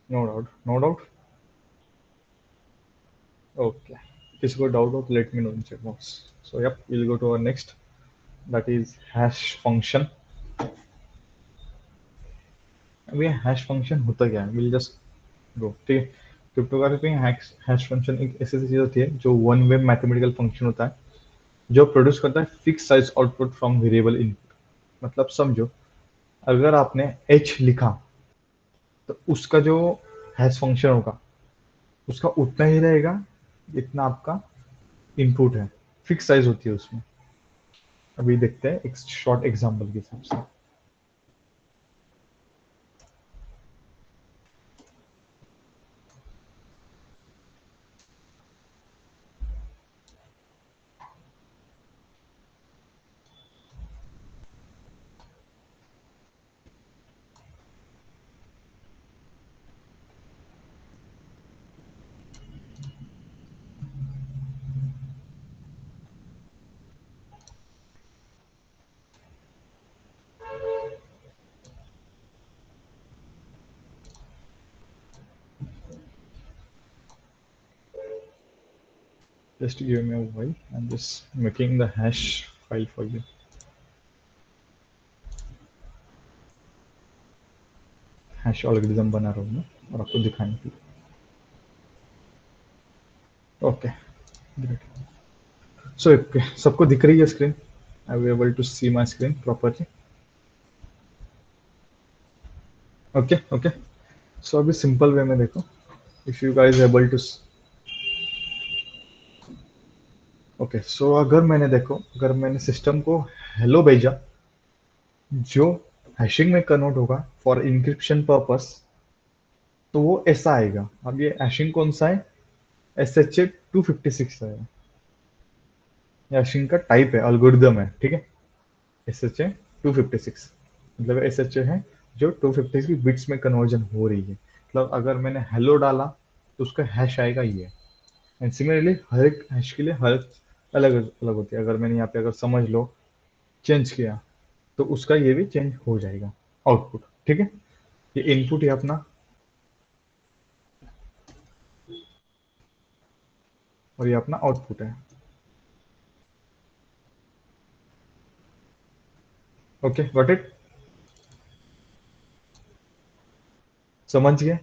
No doubt, no doubt. Okay, किसी को डाउट हो तो let me know in chat box. So yup, will go to our next, that is hash function. अब ये hash function होता क्या है, विल जस्ट गो, ठीक है। क्रिप्टोग्राफी में हैश फंक्शन एक ऐसी चीज होती है जो वन वे मैथमेटिकल फंक्शन होता है जो प्रोड्यूस करता है fix size output from variable input. मतलब समझो, अगर आपने h लिखा तो उसका जो हैश फंक्शन होगा उसका उतना ही रहेगा जितना आपका इनपुट है, फिक्स साइज होती है उसमें। अभी देखते हैं एक शॉर्ट एग्जांपल के हिसाब से। Just give me a while, I'm just making the hash file for you. Hash algorithm बना रहा हूँ मैं और आपको दिखाने के लिए। Okay, great. सो ओके, सबको दिख रही है screen? I will able to see my screen properly? Okay okay. So अभी सिंपल वे में देखो, if you guys able to, okay. So अगर मैंने सिस्टम को हेलो भेजा जो हैशिंग में कन्वर्ट होगा फॉर इंक्रिप्शन पर्पस, तो वो ऐसा आएगा। अब ये हैशिंग कौन सा है? SHA 256 है। हैशिंग का टाइप है, एल्गोरिदम है, ठीक है। SHA 256 मतलब SHA है जो 256 की बिट्स में कन्वर्जन हो रही है। मतलब अगर मैंने हेलो डाला तो उसका हैश आएगा ये। एंड सिमिलरली हर एक हैश के लिए हर अलग अलग होती है। अगर मैंने यहाँ पे अगर समझ लो चेंज किया तो उसका ये भी चेंज हो जाएगा आउटपुट, ठीक है। ये इनपुट है अपना और ये अपना आउटपुट है। Okay, got it? समझ गए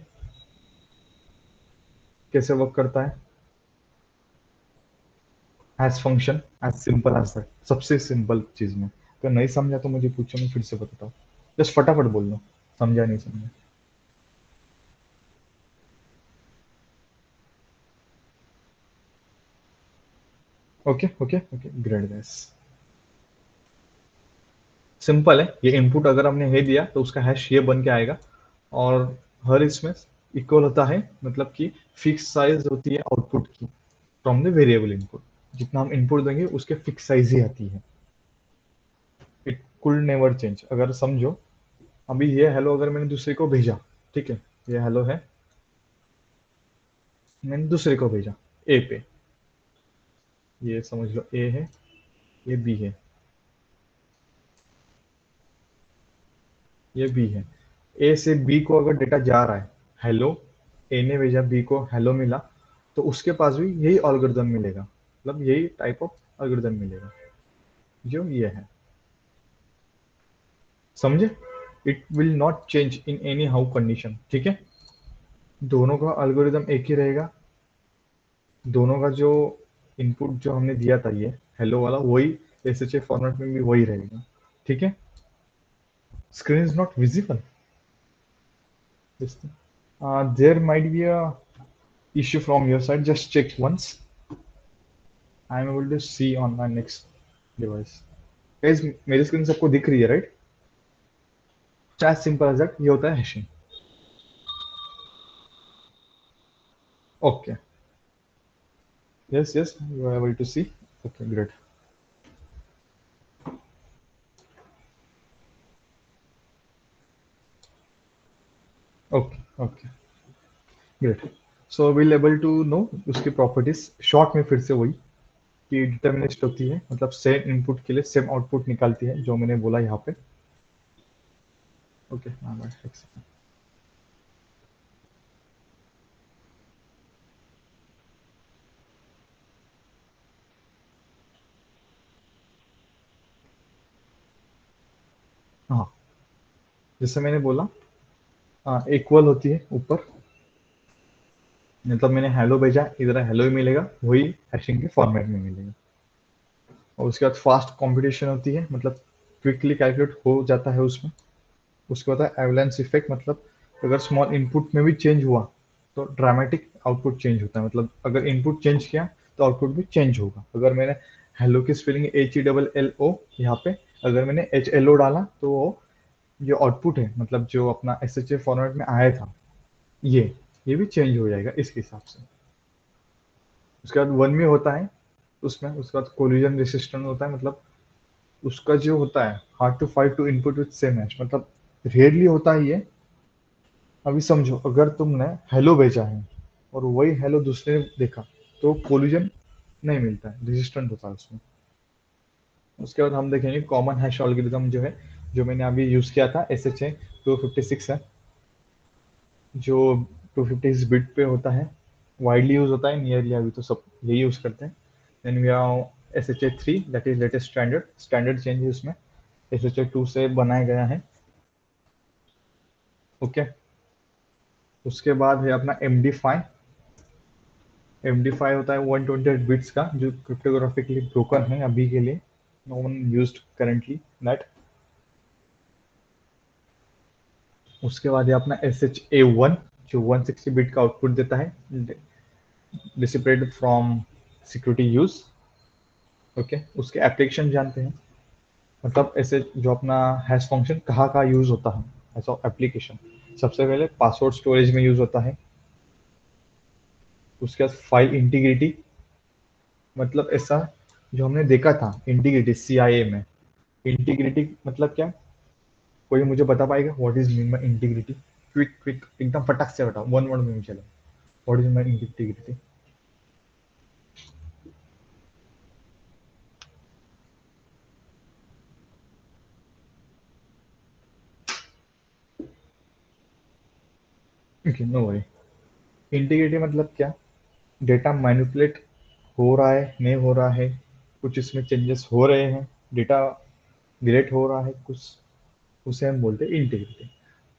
कैसे वर्क करता है hash function? As simple as that, सबसे सिंपल चीज में। तो नहीं समझा तो मुझे पूछो, मैं फिर से बताता हूँ। जस्ट फटाफट बोल दो, समझा नहीं समझा। Okay okay okay, great guys. Simple है, ये इनपुट अगर हमने ये दिया तो उसका हैश ये बन के आएगा। और हर इसमें इक्वल होता है, मतलब कि फिक्स साइज होती है आउटपुट की फ्रॉम द वेरिएबल इनपुट। जितना हम इनपुट देंगे उसके फिक्स साइज ही आती है। इट कुल नेवर चेंज। अगर समझो अभी ये हेलो अगर मैंने दूसरे को भेजा, ठीक है, ये हेलो है, मैंने दूसरे को भेजा ए पे, ये समझ लो ए है, ये बी है, ये बी है। ए से बी को अगर डेटा जा रहा है हेलो, ए ने भेजा बी को हेलो मिला, तो उसके पास भी यही एल्गोरिथम मिलेगा, मतलब यही टाइप ऑफ एल्गोरिथम मिलेगा जो ये है। समझे? It will not change in any how condition, ठीक है। दोनों का एल्गोरिथम एक ही रहेगा, दोनों का जो इनपुट जो हमने दिया था ये हेलो वाला वही एसएचए फॉर्मेट में भी वही रहेगा, ठीक है। Screen is not visible, there might be a issue from your side, just check once. I am able to see on my next device. Guys, मेरी स्क्रीन सबको दिख रही है, right? As simple as that, ये होता है hashing. Okay, yes yes, you are able to see. Okay, great. Okay okay, great. So will able to know उसकी properties short में फिर से वही कि डिटर्मिनिस्ट होती है, मतलब सेम इनपुट के लिए सेम आउटपुट निकालती है, जो मैंने बोला यहाँ पे। ओके, एक सेकंड। जैसे मैंने बोला इक्वल होती है ऊपर, मतलब मैंने हेलो भेजा, इधर हेलो ही मिलेगा, वही हैशिंग के फॉर्मेट में मिलेगा। और उसके बाद फास्ट कंप्यूटेशन होती है, मतलब क्विकली कैलकुलेट हो जाता है उसमें। उसके बाद एवलांच इफेक्ट, मतलब अगर स्मॉल इनपुट में भी चेंज हुआ तो ड्रामेटिक आउटपुट चेंज होता है, मतलब अगर इनपुट चेंज किया तो आउटपुट भी चेंज होगा। अगर मैंने हेलो की स्पेलिंग HELLO यहाँ पे, अगर मैंने HLO डाला तो वो जो आउटपुट है, मतलब जो अपना SHA फॉर्मेट में आया था, ये भी चेंज हो जाएगा इसके हिसाब से। उसके बाद वन वे होता है उसमें, उसके बाद कोलिजन रेसिस्टेंट होता है, मतलब उसका जो होता है hard to fight two input with same hash, मतलब रेयरली होता है ये। अभी समझो अगर तुमने हेलो भेजा है और वही हेलो दूसरे ने देखा तो कोलिजन नहीं मिलता है, रेजिस्टेंट होता है उसमें। उसके बाद हम देखेंगे कॉमन हैश एल्गोरिथम जो है, जो मैंने अभी यूज किया था SHA 256 है, जो 256 बिट पे होता है, वाइडली यूज होता है नियरली, अभी तो सब यही यूज करते हैं। Then we have SHA 3, that is latest standard change है उसमें, SHA 2 से बनाया गया है। ओके, उसके बाद है अपना MD5 होता है 128 बिट्स का, जो क्रिप्टोग्राफिकली ब्रोकन है अभी के लिए, no one used currently that. उसके बाद है अपना SHA1, जो 160 बिट का आउटपुट देता है, dissipated from security use. Okay, उसके एप्लीकेशन जानते हैं, मतलब ऐसे जो अपना हैश फंक्शन कहाँ कहाँ यूज होता है ऐसा एप्लीकेशन। सबसे पहले पासवर्ड स्टोरेज में यूज होता है। उसके बाद फाइल इंटीग्रिटी, मतलब ऐसा जो हमने देखा था इंटीग्रिटी CIA में। इंटीग्रिटी मतलब क्या, कोई मुझे बता पाएगा what is mean by integrity? Quick quick एकदम फटाक से बताओ, वन वर्ड में चलो, what is my integrity? Okay, no worry. Integrity मतलब क्या, डेटा मैनिपुलेट हो रहा है नहीं हो रहा है, कुछ इसमें चेंजेस हो रहे हैं, डेटा डिलीट हो रहा है कुछ, उसे हम बोलते हैं इंटीग्रिटी।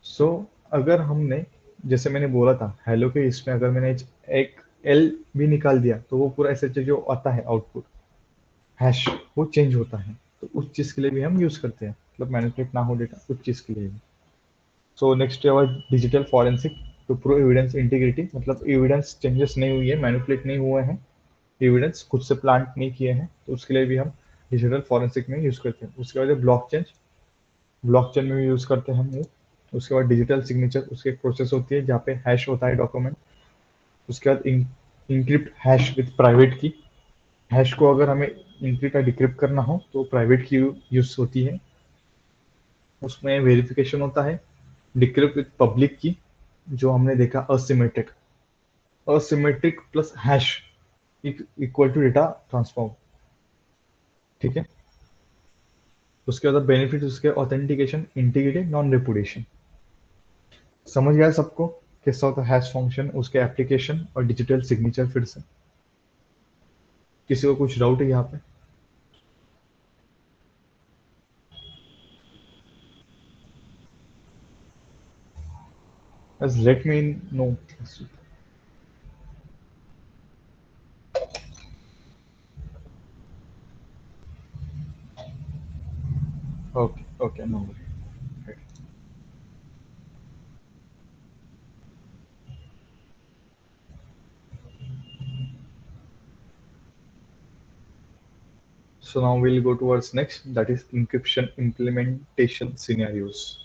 सो अगर हमने, जैसे मैंने बोला था हेलो के इसमें, अगर मैंने एक एल भी निकाल दिया तो वो पूरा ऐसे जो आता है आउटपुट हैश, वो चेंज होता है। तो उस चीज़ के लिए भी हम यूज़ करते हैं, मतलब मैनिपुलेट ना हो डेटा, उस चीज़ के लिए भी। सो नेक्स्ट है digital forensic to prove evidence integrity, मतलब एविडेंस चेंजेस नहीं हुई है, मैनिपुलेट नहीं हुए हैं, एविडेंस खुद से प्लांट नहीं किए हैं, तो उसके लिए भी हम डिजिटल फॉरेंसिक में यूज़ करते हैं। उसके बाद ब्लॉकचेन में भी यूज़ करते हैं हम वो। उसके बाद डिजिटल सिग्नेचर, उसकी एक प्रोसेस होती है जहाँ पे हैश होता है डॉक्यूमेंट। उसके बाद इंक्रिप्ट हैश विथ प्राइवेट की, हैश को अगर हमें इंक्रिप्ट या डिक्रिप्ट करना हो तो प्राइवेट की यूज होती है। उसमें वेरिफिकेशन होता है डिक्रिप्ट विथ पब्लिक की, जो हमने देखा asymmetric, asymmetric plus hash equal to data transform. ठीक है, उसके बाद बेनिफिट, उसके ऑथेंटिकेशन, इंटीग्रिटी, नॉन रेपुडिएशन। समझ गया सबको कैसा होता है हैश फंक्शन, उसके एप्लीकेशन और डिजिटल सिग्नेचर? फिर से किसी को कुछ डाउट है यहाँ पे? Just let me know. Okay, okay, no worry. Right. So now we'll go towards next, that is encryption implementation scenarios.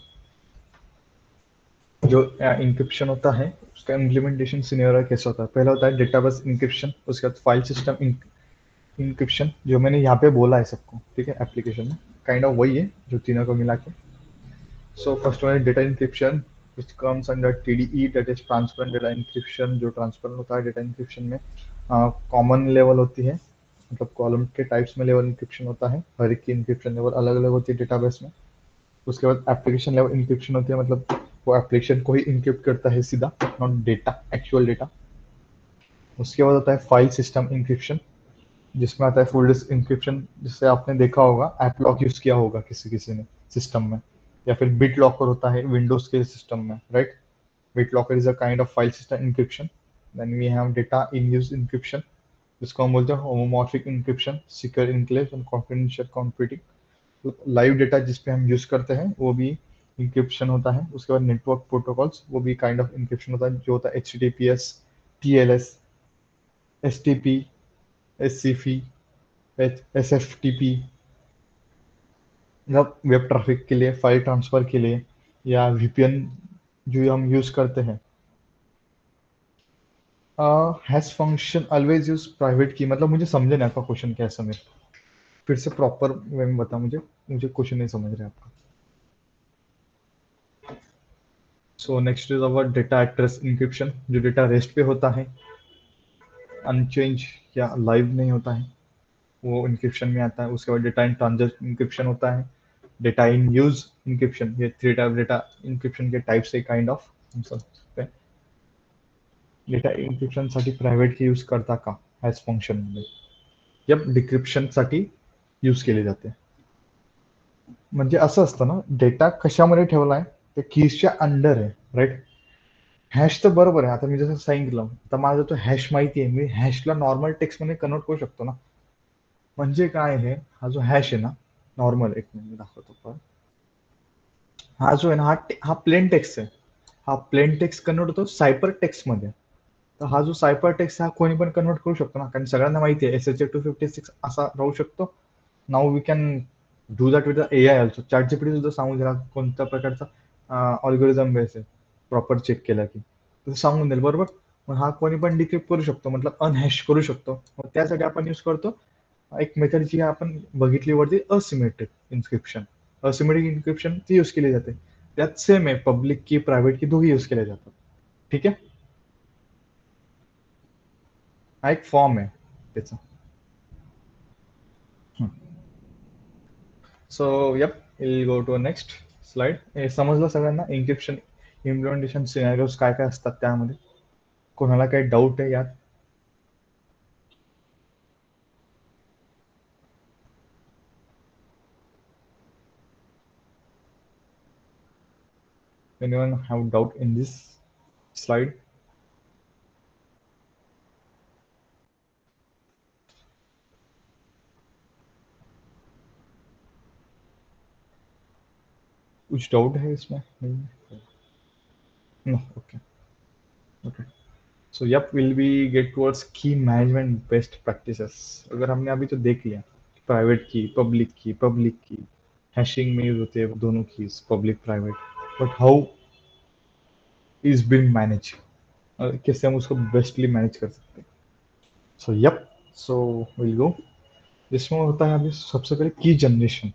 जो इंक्रिप्शन होता है उसका इम्प्लीमेंटेशन सिनेरियो कैसा होता है? पहला होता है डेटाबेस इंक्रिप्शन, उसके बाद फाइल सिस्टम इंक्रिप्शन, जो मैंने यहाँ पे बोला है सबको, ठीक है, एप्लीकेशन में काइंड ऑफ वही है जो तीनों को मिला के। सो फर्स्ट वन है data encryption, which comes under TDE, that is transparent data encryption, जो ट्रांसपेरेंट होता है डेटा इंक्रिप्शन में। कॉमन लेवल होती है, मतलब कॉलम के टाइप्स में लेवल इंक्रिप्शन होता है, हर एक की इंक्रिप्शन लेवल अलग अलग होती है डेटाबेस में। उसके बाद एप्लीकेशन लेवल इंक्रिप्शन होती है, मतलब वो एप्लीकेशन को ही इंक्रिप्ट करता है सीधा, नॉट डेटा, एक्चुअल डेटा। उसके बाद होता है फाइल सिस्टम इंक्रिप्शन, जिसमें आता है फुल डिस्क इंक्रिप्शन, जिससे आपने देखा होगा ऐप लॉक यूज किया होगा किसी किसी ने सिस्टम में, या फिर बिट लॉकर होता है विंडोज के सिस्टम में, right? BitLocker is a kind of file system encryption. Then we have data in use encryption, जिसको हम बोलते हैं homomorphic encryption, secure enclave and confidential computing. Live data जिस पे हम यूज करते हैं वो भी इंक्रिप्शन होता है। उसके बाद नेटवर्क प्रोटोकॉल्स, वो भी काइंड ऑफ इंक्रिप्शन होता है, जो होता है HTTPS, TLS, STP, SCP, SFTP, मतलब वेब ट्रैफिक के लिए, फाइल ट्रांसफर के लिए, या VPN जो हम यूज करते हैं। Hash function always use private की, मतलब मुझे समझे नहीं आपका क्वेश्चन क्या है समीर, फिर से प्रॉपर वे में बता मुझे, मुझे क्वेश्चन नहीं समझ रहा आपका। So next is our data address encryption, जो डेटा रेस्ट पे होता है, अनचेंज या लाइव नहीं होता है, वो इंक्रिप्शन में आता है। उसके बाद डेटा इन ट्रांजिट इंक्रिप्शन होता है, डेटा इन यूज इंक्रिप्शन, ये 3 टाइप डेटा इंक्रिप्शन के टाइप से काइंड ऑफ हम सब डेटा इंक्रिप्शन साठी प्रायव्हेट की यूज करता का हॅश फंक्शन मध्ये, यप डिक्रिप्शन साठी यूज केले जाते। म्हणजे असं असतं ना, डेटा कशामध्ये ठेवलाय ते कीजच्या अंडर आहे, राईट? हॅश तर बरोबर आहे, आता मी जसं सांगितलं, तर माझा तो हॅश माहिती आहे, मी हॅशला नॉर्मल टेक्स्ट मध्ये कन्वर्ट करू शकतो ना। म्हणजे काय आहे, हा जो हॅश आहे ना, नॉर्मल, एक मिनिट दाखवतो पण, हा जो आहे ना, हा प्लेन टेक्स्ट आहे, हा प्लेन टेक्स्ट कन्वर्ट होतो सायपर टेक्स्ट मध्ये। तर हा जो सायपर टेक्स्ट हा कोणी पण कन्वर्ट करू शकतो ना, कारण सगळ्यांना माहिती आहे SHA-256 असा राहू शकतो। Now we can do that with AI also. ChatGPT सुद्धा सांगून देणार कोणत्या प्रकारचा अल्गोरिदम बेस प्रॉपर चेक केला की, तर सांगून देईल, बरोबर? मग हा कोणी पण डिक्रिप्ट करू शकतो, मतलब अनहॅश करू शकतो। मग त्यासाठी आपण यूज करतो एक मेथड जी आपण बघितली वरती, असिमेट्रिक इन्क्रिप्शन। असिमेट्रिक इन्क्रिप्शन ती यूज केली जाते, त्यात सेम आहे, पब्लिक की प्रायव्हेट की दोघी यूज केले जातात, ठीक आहे? हा एक फॉर्म आहे त्याचा। So yup, will go to next slide. हे समजलं सगळ्यांना एन्क्रिप्शन इम्प्लिमेंटेशन सिनॅरिओज काय काय असतात त्यामध्ये? कोणाला काही डाऊट आहे यात? Anyone have doubt in this slide? कुछ डाउट है इसमें? No, okay okay. So yup, will be get towards key management best practices. अगर हमने अभी तो देख लिया प्राइवेट की, पब्लिक की हैशिंग में यूज होते हैं दोनों keys, public private, but how is being manage, कैसे हम उसको बेस्टली मैनेज कर सकते हैं। सो यप, सो विल गो, जिसमें होता है अभी सबसे पहले की जनरेशन।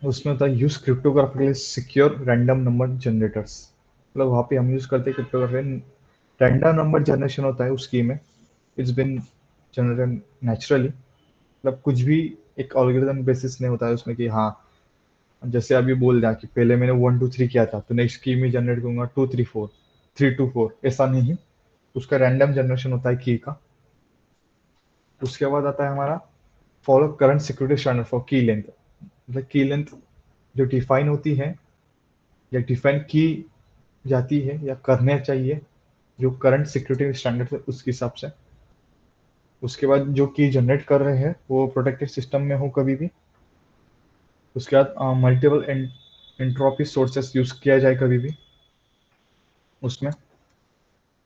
उसमें होता है यूज क्रिप्टोग्राफी के लिए सिक्योर रैंडम नंबर जनरेटर्स, मतलब वहाँ पे हम यूज करते हैं क्रिप्टोग्राफी। रैंडम नंबर जनरेशन होता है उस की में, इट्स बिन जनरेटेड नेचुरली, मतलब कुछ भी एक ऑलगोरिथम बेसिस नहीं होता है उसमें कि हाँ, जैसे अभी बोल दिया कि पहले मैंने 1 2 3 किया था तो नेक्स्ट की में जनरेट करूंगा 2 3 4, 3 2 4, ऐसा नहीं। उसका रैंडम जनरेशन होता है की का। उसके बाद आता है हमारा follow current security standard for की लेंथ, मतलब की लेंथ जो डिफाइन होती है या डिफाइन की जाती है या करने चाहिए जो करंट सिक्योरिटी स्टैंडर्ड है उसके हिसाब से। उसके बाद जो की जनरेट कर रहे हैं वो प्रोटेक्टेड सिस्टम में हो कभी भी। उसके बाद मल्टीपल एंट्रोपी सोर्सेस यूज किया जाए कभी भी उसमें।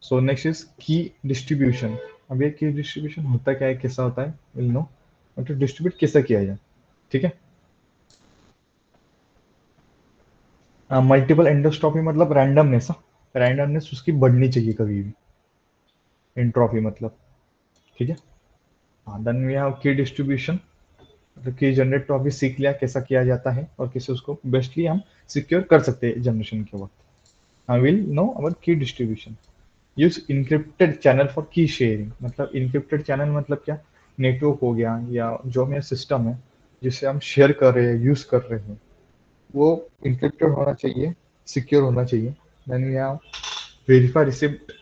सो नेक्स्ट इज की डिस्ट्रीब्यूशन। अब ये की डिस्ट्रीब्यूशन होता क्या है, कैसा होता है, विल नो, मतलब डिस्ट्रीब्यूट कैसे किया जाए, ठीक है? मल्टीपल एंडोस्ट्रॉपी मतलब रैंडमनेस, रैंडमनेस उसकी बढ़नी चाहिए कभी भी, एंट्रोपी मतलब, ठीक है? हाँ, देन वी हैव की डिस्ट्रीब्यूशन, मतलब की जनरेट तो अभी सीख लिया कैसा किया जाता है और कैसे उसको बेस्टली हम सिक्योर कर सकते हैं जनरेशन के वक्त। आई विल नो अबाउट की distribution. Use encrypted channel for की शेयरिंग, मतलब इनक्रिप्टेड चैनल मतलब क्या, नेटवर्क हो गया या जो मेरा सिस्टम है जिसे हम शेयर कर रहे हैं, यूज कर रहे हैं, वो इनक्रिप्टेड होना चाहिए, सिक्योर होना चाहिए। Then we have verify receipt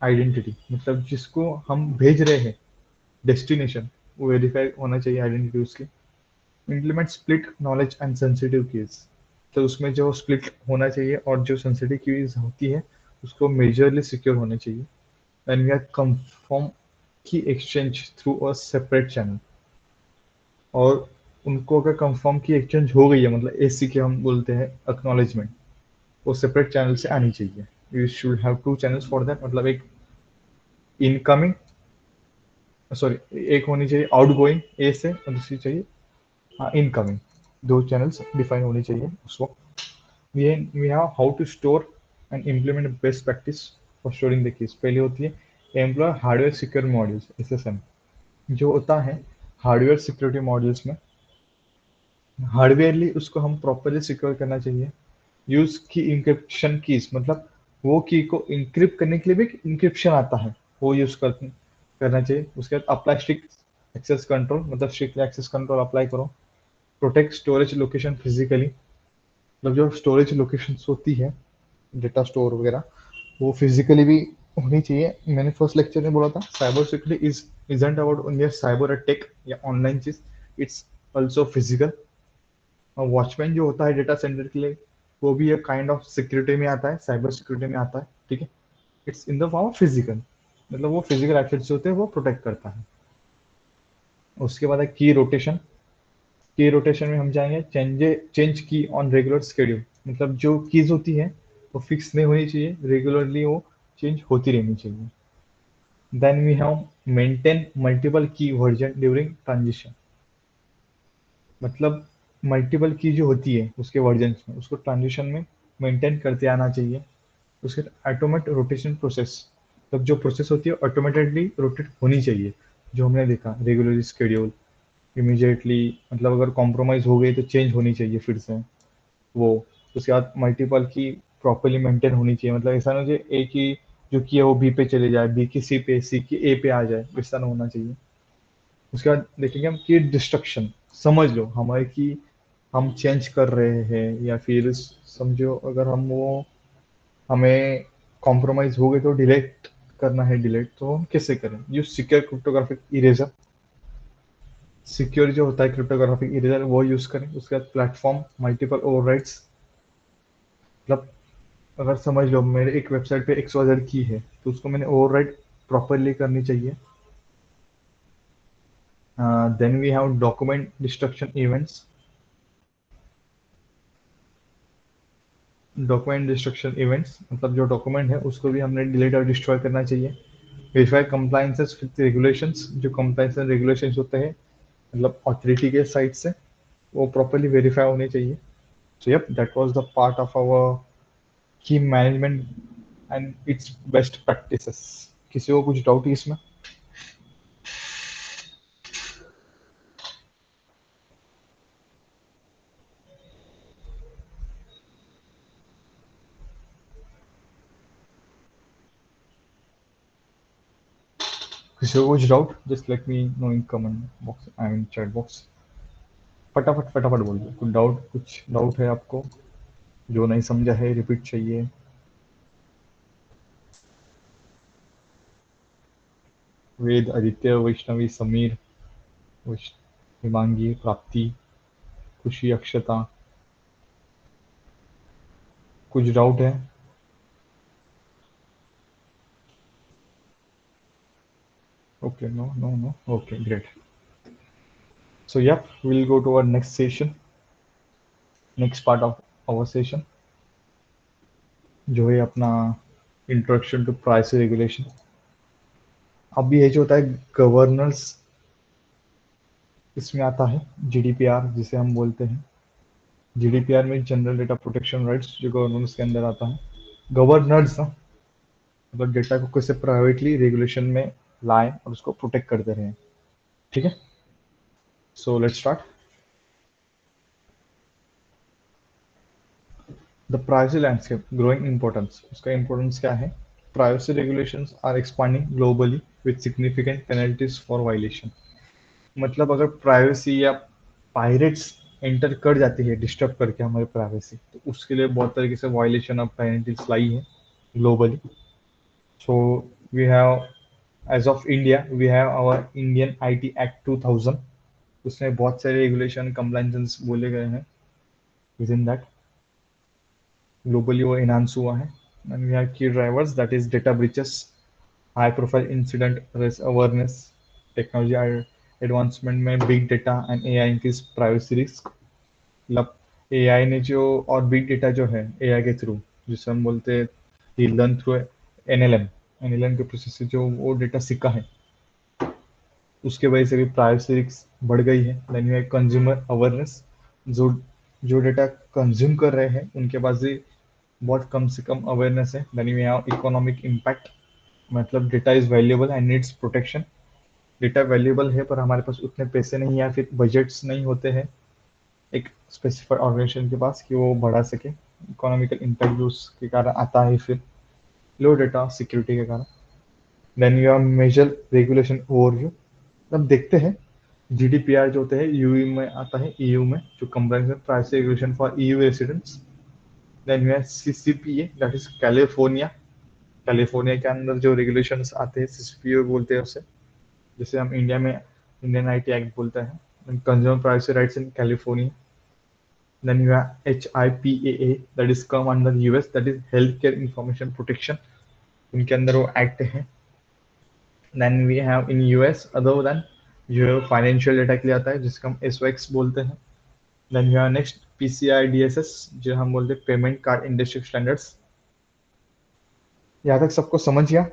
identity, मतलब जिसको हम भेज रहे हैं डेस्टिनेशन, वो वेरीफाई होना चाहिए आइडेंटिटी उसकी। Implement split knowledge and sensitive keys, तो उसमें जो स्प्लिट होना चाहिए और जो सेंसिटिव कीज होती है उसको मेजरली सिक्योर होने चाहिए। एंड वी आर कंफर्म की exchange through a separate channel, और उनको अगर कंफर्म की एक्सचेंज हो गई है, मतलब एसी के हम बोलते हैं एक्नॉलेजमेंट, वो सेपरेट चैनल से आनी चाहिए। You should have to channels for that, मतलब एक इनकमिंग, सॉरी एक होनी चाहिए आउटगोइंग ए से और दूसरी चाहिए इनकमिंग। दो चैनल्स डिफाइन होनी चाहिए उस वक्त। We have how to store and implement best practice for storing the keys. पहले होती है employ hardware secure modules, SSM, जो होता है हार्डवेयर सिक्योरिटी मॉड्यूल्स में हार्डवेयरली उसको हम प्रॉपरली सिक्योर करना चाहिए। यूज की इंक्रिप्शन कीज, मतलब वो की को इंक्रिप्ट करने के लिए भी एक इंक्रिप्शन आता है, वो यूज करना चाहिए। उसके बाद अप्लाई स्ट्रिक्ट एक्सेस कंट्रोल, मतलब स्ट्रिक्ट एक्सेस कंट्रोल अप्लाई करो। प्रोटेक्ट स्टोरेज लोकेशन फिजिकली, मतलब जो स्टोरेज लोकेशन होती है डेटा स्टोर वगैरह, वो फिजिकली भी होनी चाहिए। मैंने फर्स्ट लेक्चर में बोला था cyber security is isn't about only cyber attack या ऑनलाइन चीज, इट्स ऑल्सो फिजिकल। और वॉचमैन जो होता है डेटा सेंटर के लिए, वो भी एक काइंड ऑफ सिक्योरिटी में आता है, साइबर सिक्योरिटी में आता है, ठीक है। It's in the form of physical, मतलब वो फिजिकल एसेट्स होते हैं वो प्रोटेक्ट करता है। उसके बाद है की रोटेशन। की रोटेशन में हम जाएंगे चेंज की ऑन रेगुलर स्केड्यूल, मतलब जो कीज होती है वो फिक्स नहीं होनी चाहिए, रेगुलरली वो चेंज होती रहनी चाहिए। Then we have maintain multiple key version during transition, मतलब मल्टीपल की जो होती है उसके वर्जन में उसको ट्रांजिशन में मेंटेन करते आना चाहिए। उसके ऑटोमेट रोटेशन प्रोसेस, तब जो प्रोसेस होती है ऑटोमेटेडली रोटेट होनी चाहिए, जो हमने देखा रेगुलरली स्केड्यूल इमीडिएटली, मतलब अगर कॉम्प्रोमाइज हो गई तो चेंज होनी चाहिए फिर से वो। उसके बाद मल्टीपल की प्रॉपरली मेंटेन होनी चाहिए, मतलब ऐसा ना चाहिए ए की जो की है वो बी पे चले जाए, बी की सी पे, सी की ए पे आ जाए, वैसा ना होना चाहिए। उसके बाद देखेंगे हम की डिस्ट्रक्शन, समझ लो हमारे की हम चेंज कर रहे हैं या फिर समझो अगर हम वो हमें कॉम्प्रोमाइज हो गए तो डिलीट करना है, डिलीट तो हम कैसे करें? Use secure cryptographic eraser, secure जो होता है क्रिप्टोग्राफिक इरेजर वो यूज करें। उसके बाद प्लेटफॉर्म मल्टीपल ओवरराइड्स, मतलब अगर समझ लो मेरे एक वेबसाइट पे XYZ की है तो उसको मैंने ओवरराइड प्रॉपरली करनी चाहिए। Then we have document destruction events. Document destruction events मतलब जो डॉक्यूमेंट है उसको भी हमने डिलीट और डिस्ट्रॉय करना चाहिए। वेरीफाई कंप्लायंसेस विद रेगुलेशंस, जो कंप्लायंस एंड रेगुलेशंस होते हैं मतलब अथॉरिटी के साइड से वो प्रॉपरली वेरीफाई होने चाहिए। So yup, that was the part of our key management and it's best practices. किसी को कुछ डाउट है इसमें? किसी को कुछ doubt? Just let me know in comment box, I mean chat box. फटाफट फटाफट बोलिए, कुछ डाउट है आपको जो नहीं समझा है, रिपीट चाहिए? वेद, आदित्य, वैष्णवी, समीर, हिमांगी, प्राप्ति, खुशी, अक्षता, कुछ डाउट है? Okay, no no no, okay great. So yup, we'll go to our next session, next part of our session, जो है अपना इंट्रोडक्शन टू प्राइवेसी रेगुलेशन। अब ये जो होता है गवर्नेंस, इसमें आता है GDPR जिसे हम बोलते हैं। GDPR में जनरल डेटा प्रोटेक्शन राइट्स, जो गवर्नेंस के अंदर आता है। गवर्नर्स मतलब डेटा को कैसे प्राइवेटली रेगुलेशन में लाए और उसको प्रोटेक्ट करते रहे, ठीक है। So let's start. The privacy landscape growing importance, उसका इंपॉर्टेंस क्या है? Privacy regulations are expanding globally with significant penalties for violation, मतलब अगर प्राइवेसी या पायरेट्स एंटर कर जाती है डिस्टर्ब करके हमारी प्राइवेसी, तो उसके लिए बहुत तरीके से वायलेशन ऑफ पेनल्टीज लाई है globally. So we have, as of India we have our Indian IT act 2000, उसमें बहुत सारे रेगुलेशन कंप्लाइंसेस बोले गए हैं विद इन दैट ग्लोबली वो एनहांस हुआ है and we have key drivers that is data breaches high profile incident risk awareness technology advancement में big data and AI increase privacy risk मतलब एआई ने जो और बिग डेटा जो है एआई के थ्रू जिसे हम बोलते हैं ही लर्न थ्रू एनएलएम एनएलएम के प्रोसेस से जो वो डेटा सीखा है उसके वजह से भी प्राइवेसी रिस्क बढ़ गई है देन यू कंज्यूमर अवेयरनेस जो जो डेटा कंज्यूम कर रहे हैं उनके पास भी बहुत कम से कम अवेयरनेस है then you have economic impact मतलब data is valuable and needs protection data valuable है पर हमारे पास उतने पैसे नहीं या फिर बजट्स नहीं होते हैं एक स्पेसिफाइड ऑर्गेनाइजेशन के पास कि वो बढ़ा सके इकोनॉमिकल इम्पैक्ट भी उसके कारण आता है फिर लो डेटा सिक्योरिटी के कारण then you have major regulation overview अब देखते हैं जीडीपीआर जो होते हैं यूयू में आता है ईयू में जो compliance privacy regulation for EU residents then you have CCPA that is California California के अंदर जो रेगुलेशंस आते हैं सीसीपीए बोलते हैं उसे जैसे हम इंडिया में इंडियन आईटी एक्ट बोलते हैं consumer privacy rights in California then you have HIPAA that is come under US that is healthcare information protection उनके अंदर वो एक्ट है then we have in US other than जो है financial data के लिए आता है जिसको हम SOX बोलते हैं then you have next PCI DSS जो हम बोलते हैं पेमेंट कार्ड इंडस्ट्री स्टैंडर्ड्स यहाँ तक सबको समझ गया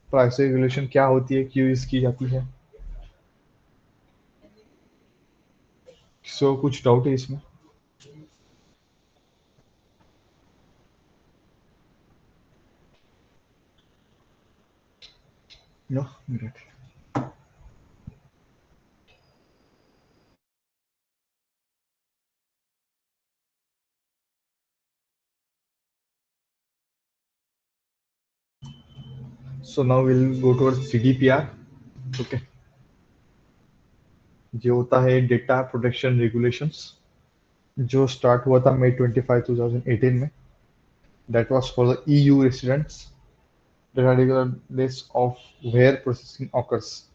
प्राइवेसी रेगुलेशन क्या होती है क्यों यूज की जाती है कुछ डाउट है इसमें no great so now we'll go towards GDPR okay जो होता है डेटा प्रोटेक्शन रेगुलेशंस जो स्टार्ट हुआ था मई 25 2018 में that was for the EU residents the regular list of where processing occurs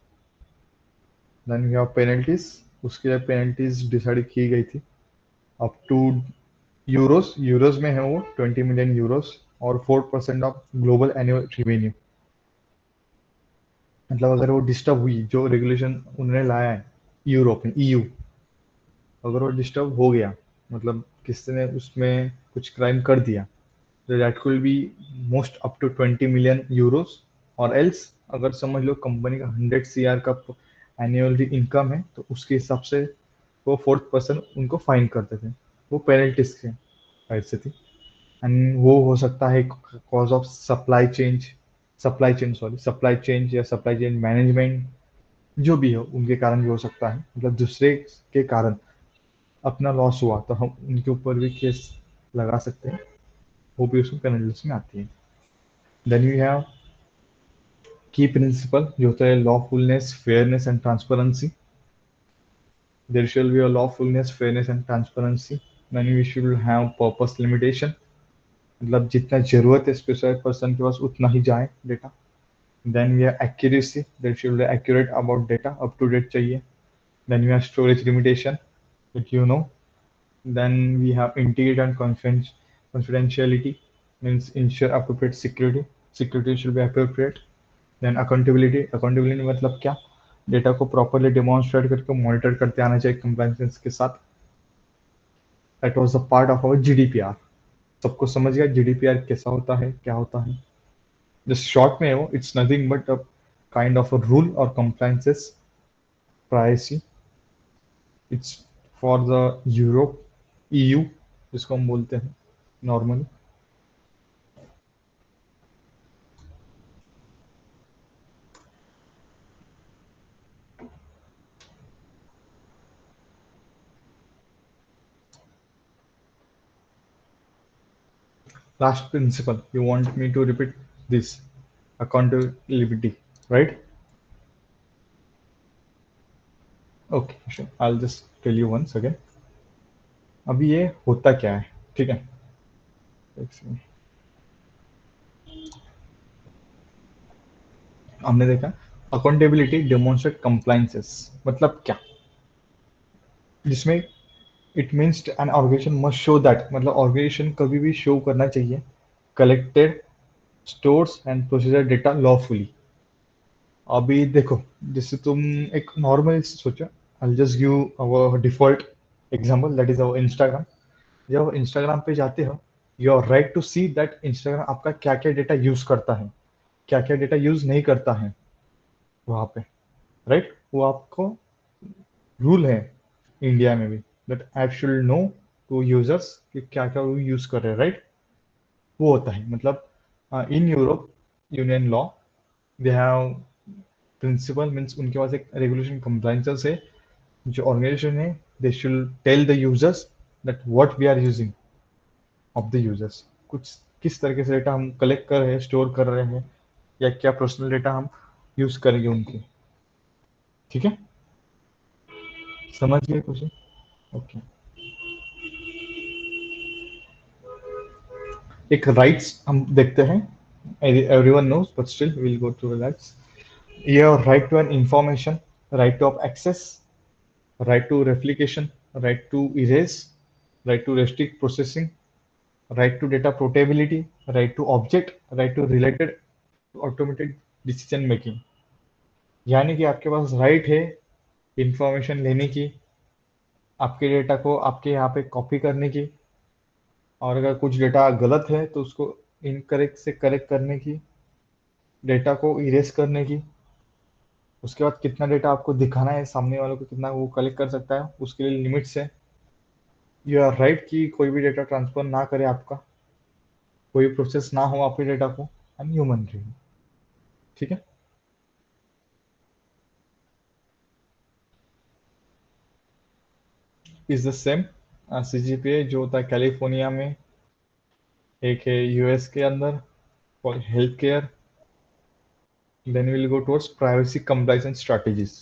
then we have penalties उसके लिए penalties डिसाइड की गई थी अप टू यूरोस में है वो 20 मिलियन यूरोस और 4% ऑफ ग्लोबल एनुअल रेवेन्यू मतलब अगर वो डिस्टर्ब हुई जो रेगुलेशन उन्होंने लाया है यूरोप में ईयू अगर वो डिस्टर्ब हो गया मतलब किसी ने उसमें कुछ क्राइम कर दिया तो that will be most up to 20 million euros और एल्स अगर समझ लो कंपनी का 100 सीआर का एनुअल इनकम है तो उसके हिसाब से वो 4% उनको फाइन करते थे वो पेनल्टीज के ऐसे थी एंड वो हो सकता है कॉज ऑफ सप्लाई चेंज या सप्लाई चेन मैनेजमेंट जो भी हो उनके कारण भी हो सकता है मतलब दूसरे के कारण अपना लॉस हुआ तो हम उनके ऊपर भी केस लगा सकते हैं वो भी उसमें पेनल्टीज में आती है then you have key principle जो होता है lawfulness fairness and transparency there shall be a lawfulness fairness and transparency then we should have purpose limitation मतलब जितना जरूरत है स्पेसिफाइड पर्सन के पास उतना ही जाए data then we have accuracy there should be accurate about data up to date चाहिए then we have storage limitation if you know then we have integrity and confidentiality means ensure appropriate security should be appropriate then accountability मतलब क्या data को properly demonstrate करके monitor करते आना चाहिए compliance के साथ that was the part of our GDPR सबको समझ गया जीडीपीआर कैसा होता है क्या होता है जस्ट शॉर्ट में है वो it's nothing but a kind of a rule और compliances privacy it's for the Europe EU जिसको हम बोलते हैं normally last principle you want me to repeat this accountability right okay sure I'll just tell you once again अभी ये होता क्या है ठीक है एक second. हमने देखा अकाउंटेबिलिटी डेमोन्स्ट्रेट कंप्लायंसेस मतलब क्या जिसमें it means an organisation must show that, मतलब ऑर्गेनाइजेशन कभी भी शो करना चाहिए collected stores and procedure data lawfully. अभी देखो, जैसे तुम एक नॉर्मल सोचो, I just give our default example that is our Instagram. जब इंस्टाग्राम पे जाते हो, you are right to see that Instagram आपका क्या क्या डेटा यूज करता है, क्या क्या डेटा यूज नहीं करता है वहां पे, राइट? वो आपको रूल है इंडिया में भी, that app should know to users कि क्या क्या वो यूज कर रहे हैं, राइट? वो होता है, मतलब in Europe union law they have principle, means उनके पास एक रेगुलेशन कंप्लाइंसेस है, जो ऑर्गेनाइजेशन है they should tell the users that what we are using of the users, कुछ किस तरीके से डेटा हम कलेक्ट कर रहे हैं, स्टोर कर रहे हैं, या क्या पर्सनल डेटा हम यूज करेंगे उनके। ठीक है, समझ गए कुछ? ओके। एक राइट्स हम देखते हैं, everyone knows but still will go to rights. ये right to an information, right to of access, right to replication, right to erase, right to restrict processing, right to data portability, right to object, right to related automated decision making। यानी कि आपके पास right है information लेने की, आपके data को आपके यहाँ पे कॉपी करने की, और अगर कुछ डेटा गलत है तो उसको इनकरेक्ट से करेक्ट करने की, डेटा को इरेज करने की, उसके बाद कितना डेटा आपको दिखाना है सामने वालों को, कितना वो कलेक्ट कर सकता है, उसके लिए लिमिट्स है। यू आर राइट कि कोई भी डेटा ट्रांसफर ना करे आपका, कोई प्रोसेस ना हो आपके डेटा को, एंड ह्यूमन रहे। ठीक है, इज द सेम सीजीपीए जो होता है कैलिफोर्निया में, एक है यूएस के अंदर for health care. Then will go towards privacy compliance and strategies,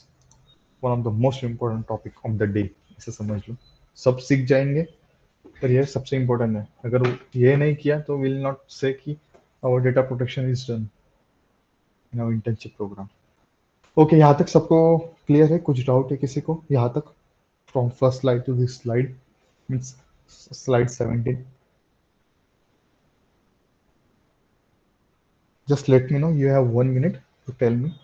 one of the most important topic of the day, ऐसे समझ लो। सब सीख जाएंगे, पर यह सबसे इंपॉर्टेंट है। अगर ये नहीं किया तो विल नॉट से कि our data protection is done in our internship program. Okay, यहाँ तक सबको क्लियर है? कुछ डाउट है किसी को यहाँ तक, from first slide to this slide, means slide 17? Just let me know. You have 1 minute to tell me.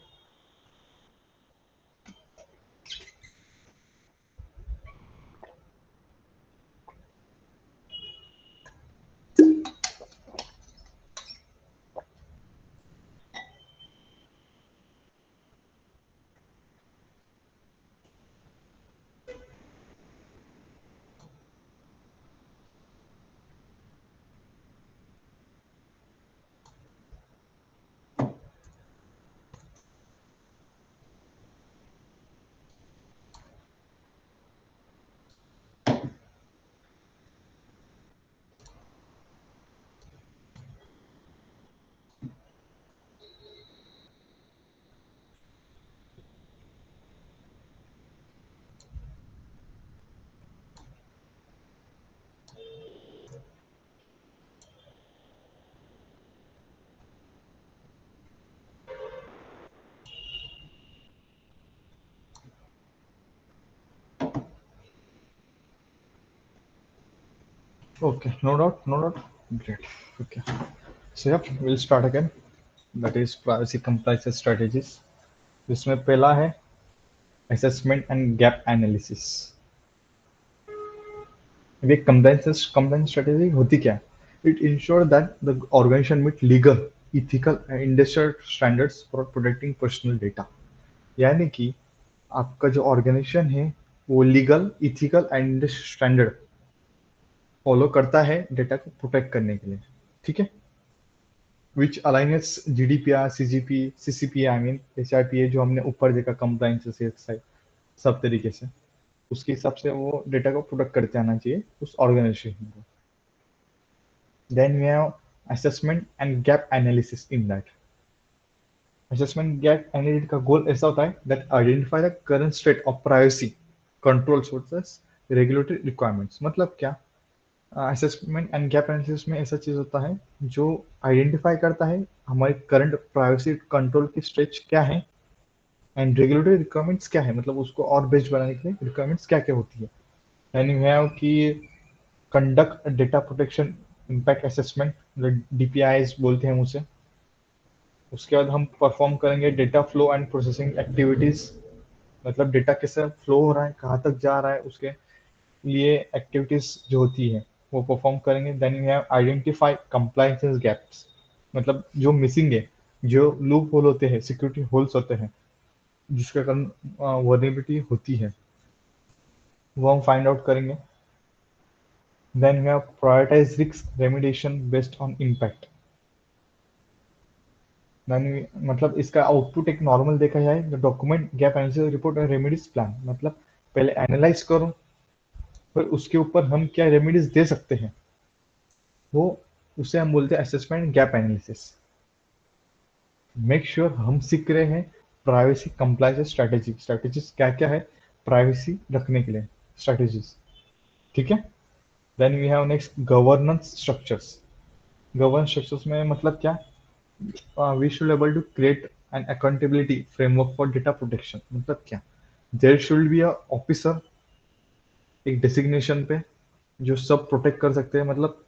Okay, no doubt, no doubt. Great. Okay. So yep, we'll start again. That is privacy compliance strategies. इसमें पहला है assessment and gap analysis। ये compliance strategy होती क्या है? It ensure that the organization meet legal, ethical and industrial standards for protecting personal data। यानी कि आपका जो ऑर्गेनाइजेशन है वो legal, ethical and industrial standard follow करता है डेटा को प्रोटेक्ट करने के लिए। ठीक है, which aligns GDPR, CGP, CCP, I mean HRPA, जो हमने ऊपर देखा कंप्लाइंस सब तरीके से, उसके हिसाब से वो डेटा को प्रोटेक्ट करते आना चाहिए उस ऑर्गेनाइजेशन को। Then we have assessment and gap analysis in that. Assessment gap analysis का गोल ऐसा होता है that identify the current state of privacy control sources regulatory requirements. मतलब क्या, असेसमेंट एंड गैप एनालिसिस में ऐसा चीज होता है जो आइडेंटिफाई करता है हमारी करंट प्राइवेसी कंट्रोल की स्ट्रेच क्या है, एंड रेगुलेटरी रिक्वायरमेंट्स क्या है, मतलब उसको और बेस्ट बनाने के लिए रिक्वायरमेंट्स क्या क्या होती है। देन यू हैव कि conduct data protection impact assessment, DPIs बोलते हैं उसे। उसके बाद हम परफॉर्म करेंगे data flow and processing activities, मतलब डेटा कैसे फ्लो हो रहा है, कहाँ तक जा रहा है, उसके लिए एक्टिविटीज जो होती है वो परफॉर्म करेंगे। Then you have identify compliances gaps, मतलब जो मिसिंग है, जो लूप होल होते हैं, सिक्योरिटी होल्स होते हैं जिसके कारण वर्नेबिलिटी होती है, वो हम फाइंड आउट करेंगे। Then you have prioritise risk remediation based on impact. मतलब इसका आउटपुट एक नॉर्मल देखा जाए तो डॉक्यूमेंट गैप एनालिसिस रिपोर्ट और रेमेडीज प्लान, मतलब पहले एनालाइज करो फिर उसके ऊपर हम क्या रेमेडीज दे सकते हैं, वो उसे हम बोलते हैं assessment gap analysis. Make sure हम सीख रहे हैं प्राइवेसी कंप्लायंस स्ट्रैटेजीज क्या क्या है प्राइवेसी रखने के लिए, स्ट्रैटेजीज। ठीक है। Then we have next governance structures. Governance structures में मतलब क्या, we should able to create an accountability framework for data protection। मतलब क्या, there should be a officer एक डेसिग्नेशन पे जो सब प्रोटेक्ट कर सकते हैं, मतलब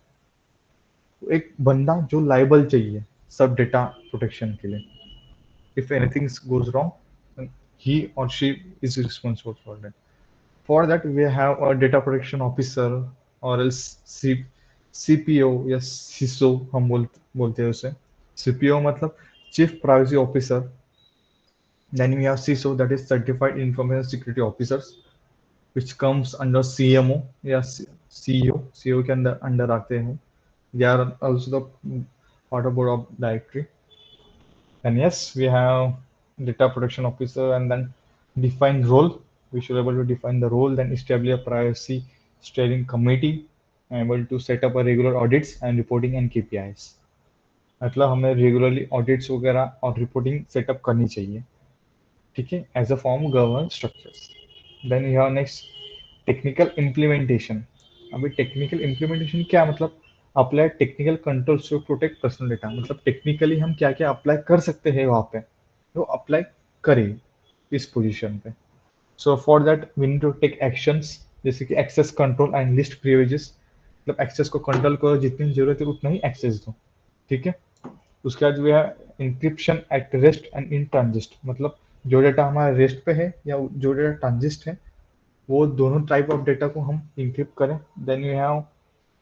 एक बंदा जो लाइबल चाहिए सब डेटा प्रोटेक्शन के लिए। If anything goes wrong he or she is responsible for that। For that we have a data protection officer or else CPO या CISO हम बोलते हैं उसे। CPO मतलब chief privacy officer. Then we have CISO, that is Certified Information Security Officers, which comes under CMO या CEO। CEO के अंदर आते हैं। They are also the part of board of directory। And yes, we have data protection officer and then define role. We should be able to define the role, then establish a privacy steering committee, and able to set up a regular audits and reporting and KPIs। मतलब हमें regularly audits वगैरह और reporting setup करनी चाहिए। ठीक है, as a form governance structures. Then you have next technical implementation. अभी technical implementation क्या मतलब, apply technical controls to protect personal data, मतलब टेक्निकली हम क्या क्या अप्लाई कर सकते हैं वहाँ पे, तो अप्लाई करें इस पोजीशन पे। So for that we need to take actions, जैसे कि access control and list privileges, मतलब एक्सेस को कंट्रोल करो, जितनी जरूरत है उतना ही एक्सेस दो। ठीक है। उसके बाद जो है encryption at rest and in transit, मतलब जो डेटा हमारा रेस्ट पे है या जो डेटा ट्रांजिस्ट है, वो दोनों टाइप ऑफ डेटा को हम इंक्रिप्ट करें। Then you have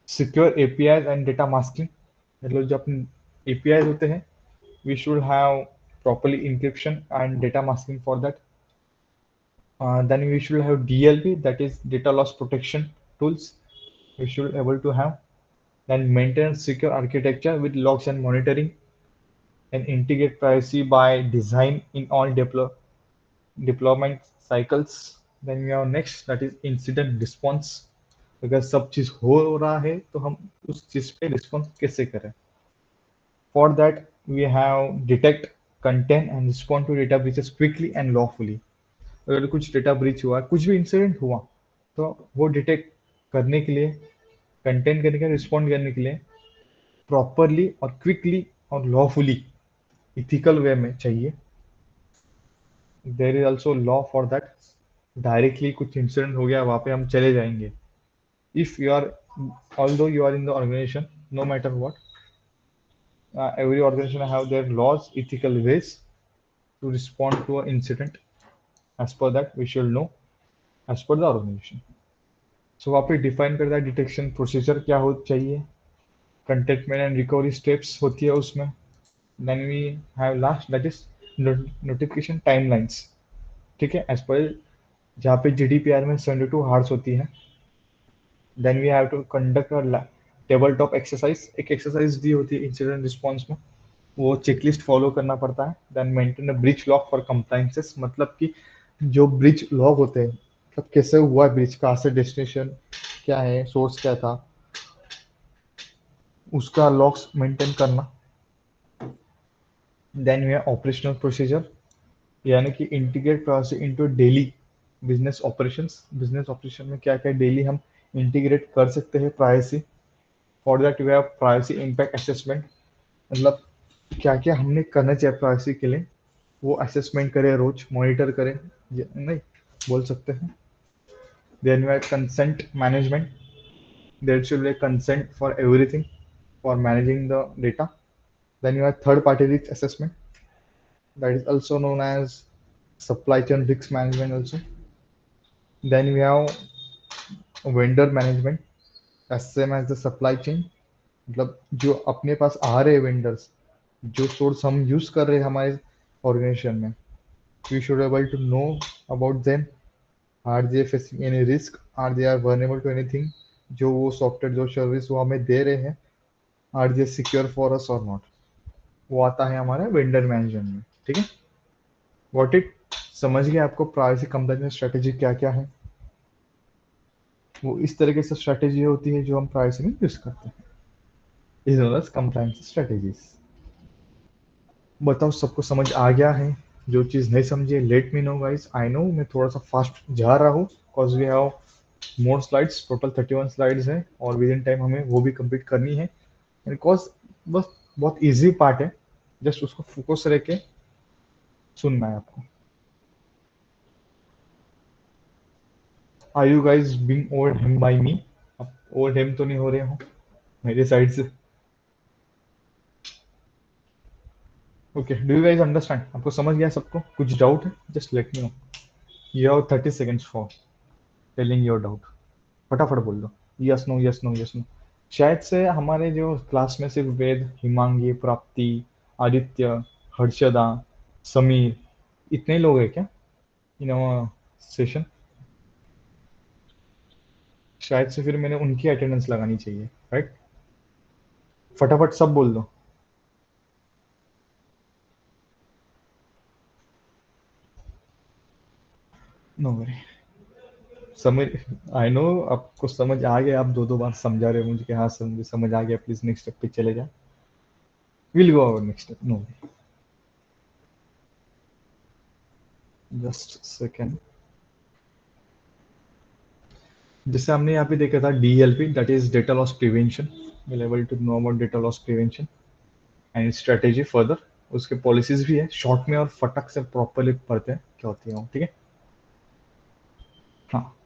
secure API and data masking, मतलब जो अपने एपीआई होते हैं we should have properly encryption and data masking for that। Then we should have DLP, that is data loss protection tools, we should able to have। Then maintain secure architecture with logs and monitoring, and integrate privacy by design in all deployment cycles। Then we have next, that is incident response। अगर सब चीज हो रहा है तो हम उस चीज पे रिस्पॉन्स कैसे करें। For that we have detect content and respond to data breaches quickly and lawfully. अगर कुछ डेटा ब्रीच हुआ, कुछ भी इंसिडेंट हुआ, तो वो डिटेक्ट करने के लिए, कंटेंट करने के लिए, रिस्पॉन्ड करने के लिए प्रॉपरली और क्विकली और लॉफुली इथिकल वे में चाहिए। There is also law for that. Directly कुछ इंसिडेंट हो गया वहां पे हम चले जाएंगे। If you are, although you are in the organization, no matter what, every organization have their laws, ethical ways to respond to an incident। as per that we should know as per the organization। so वहाँ पे define करता है detection procedure क्या हो चाहिए, containment and recovery steps होती है उसमें। Then we have last, that is notification timelines. ठीक है, एज पर जहाँ पे जीडीपीआर में 72 हार्स होती है। Then we have to conduct a table top exercise, एक एक्सरसाइज दी होती है इंसिडेंट रिस्पॉन्स में, वो चेकलिस्ट फॉलो करना पड़ता है। Then maintain a breach log for compliances, मतलब कि जो ब्रिज लॉग होते हैं, मतलब कैसे हुआ ब्रिज, कहाँ से डेस्टिनेशन क्या है, सोर्स क्या था, उसका लॉग्स मेंटेन करना। Then we have operational procedure, यानी कि integrate privacy into daily business operations. Business operation में क्या क्या डेली हम इंटीग्रेट कर सकते हैं privacy. For that we have privacy impact assessment, मतलब क्या क्या हमने करना चाहिए प्राइवेसी के लिए, वो असेसमेंट करें, रोज मॉनिटर करें, नहीं बोल सकते हैं। Then we have consent management. There should be a consent for everything for managing the data. Then you have third party risk assessment, that is also known as supply chain risk management also. Then we have vendor management, as same as the supply chain. मतलब जो अपने पास आ रहे vendors, जो source हम use कर रहे हैं हमारे ऑर्गेनाइजेशन में, we should able to know about them, are they facing any risk, are they are vulnerable to anything, जो वो सॉफ्टवेयर जो सर्विस वो हमें दे रहे हैं, are they secure for us और नॉट, वो आता है हमारे वेंडर मैनेजमेंट में। ठीक है, व्हाट इट, समझ गए आपको प्राइवेसी कंप्लायंस में स्ट्रेटेजी क्या क्या है? वो इस तरीके से स्ट्रेटेजी होती है जो हम प्राइवेसी में यूज करते हैं, is known as compliance strategies. बताओ सबको समझ आ गया है? जो चीज़ नहीं समझे let me know guys, I know मैं थोड़ा सा फास्ट जा रहा हूँ because we have more slides, total 31 slides हैं और विद इन टाइम हमें वो भी कंप्लीट करनी है, बिकॉज बस बहुत इजी पार्ट है, जस्ट उसको फोकस रह के सुनना है आपको। Are you guys being overwhelmed by me? आप ओवरवेल्म तो नहीं हो रहे हो मेरे साइड से? Okay, do you guys understand? आपको समझ गया सबको? कुछ डाउट है? Just let me know. You have 30 seconds for telling your doubt. फटाफट बोल दो, yes no yes no yes no. शायद से हमारे जो क्लास में सिर्फ वेद, हिमांगी, प्राप्ति, आदित्य, हर्षदा, समीर, इतने ही लोग हैं क्या इन अवर सेशन? शायद से फिर मैंने उनकी अटेंडेंस लगानी चाहिए, राइट? फटाफट सब बोल दो। No worry Sameer, I know आपको समझ आ गया, आप दो दो बार समझा रहे हो मुझे कि हाँ सर मुझे समझ आ गया, प्लीज नेक्स्ट स्टेप पे चले जाए। Will go our next step, no worry, just second. जैसे हमने यहाँ पे देखा था DLP, that is data loss prevention, will able to know about data loss prevention and strategy further. उसके पॉलिसीज भी है, शॉर्ट में और फटक से प्रॉपरली पढ़ते हैं क्या होती है वो, ठीक है? हाँ,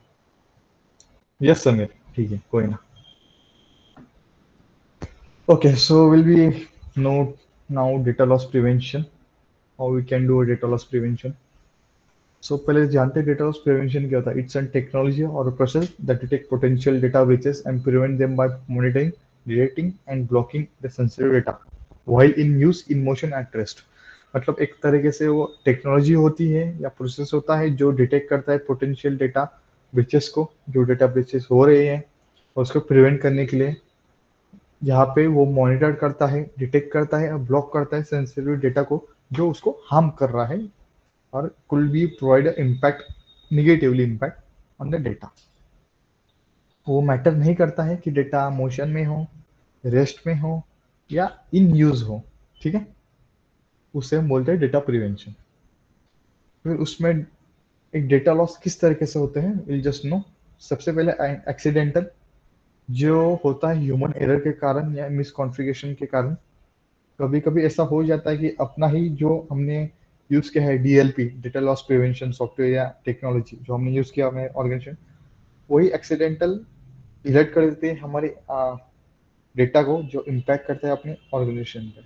यस समीर, ठीक है, कोई ना। Okay, so will be know now data loss prevention, how we can do data loss prevention. So पहले जानते हैं डेटा लॉस प्रिवेंशन क्या होता है। इट्स एन टेक्नोलॉजी और process that detect potential data breaches and prevent them by monitoring, detecting and blocking the sensitive data while in use, in motion at rest. मतलब एक तरीके से वो टेक्नोलॉजी होती है या प्रोसेस होता है जो डिटेक्ट करता है पोटेंशियल डेटा ब्रीचेस को, जो डेटा ब्रीचेस हो रहे हैं, और उसको प्रिवेंट करने के लिए यहाँ पे वो मॉनिटर करता है, डिटेक्ट करता है और ब्लॉक करता है सेंसिटिव डेटा को जो उसको हार्म कर रहा है, or could be provide an impact, negatively impact on the data। वो मैटर नहीं करता है कि डेटा मोशन में हो, रेस्ट में हो या इन यूज हो, ठीक है? उसे हम बोलते हैं डेटा प्रिवेंशन। फिर उसमें एक डेटा लॉस किस तरीके से होते हैं, विल जस्ट नो। सबसे पहले एक्सीडेंटल, जो होता है ह्यूमन एरर के कारण या मिसकॉन्फ़िगरेशन के कारण। कभी कभी ऐसा हो जाता है कि अपना ही जो हमने यूज किया है DLP, data loss prevention software या टेक्नोलॉजी जो हमने यूज किया हमें ऑर्गेनाइजेशन, वही एक्सीडेंटल इलेक्ट कर देते हैं हमारे डेटा को, जो इम्पैक्ट करता है अपने ऑर्गेनाइजेशन पे।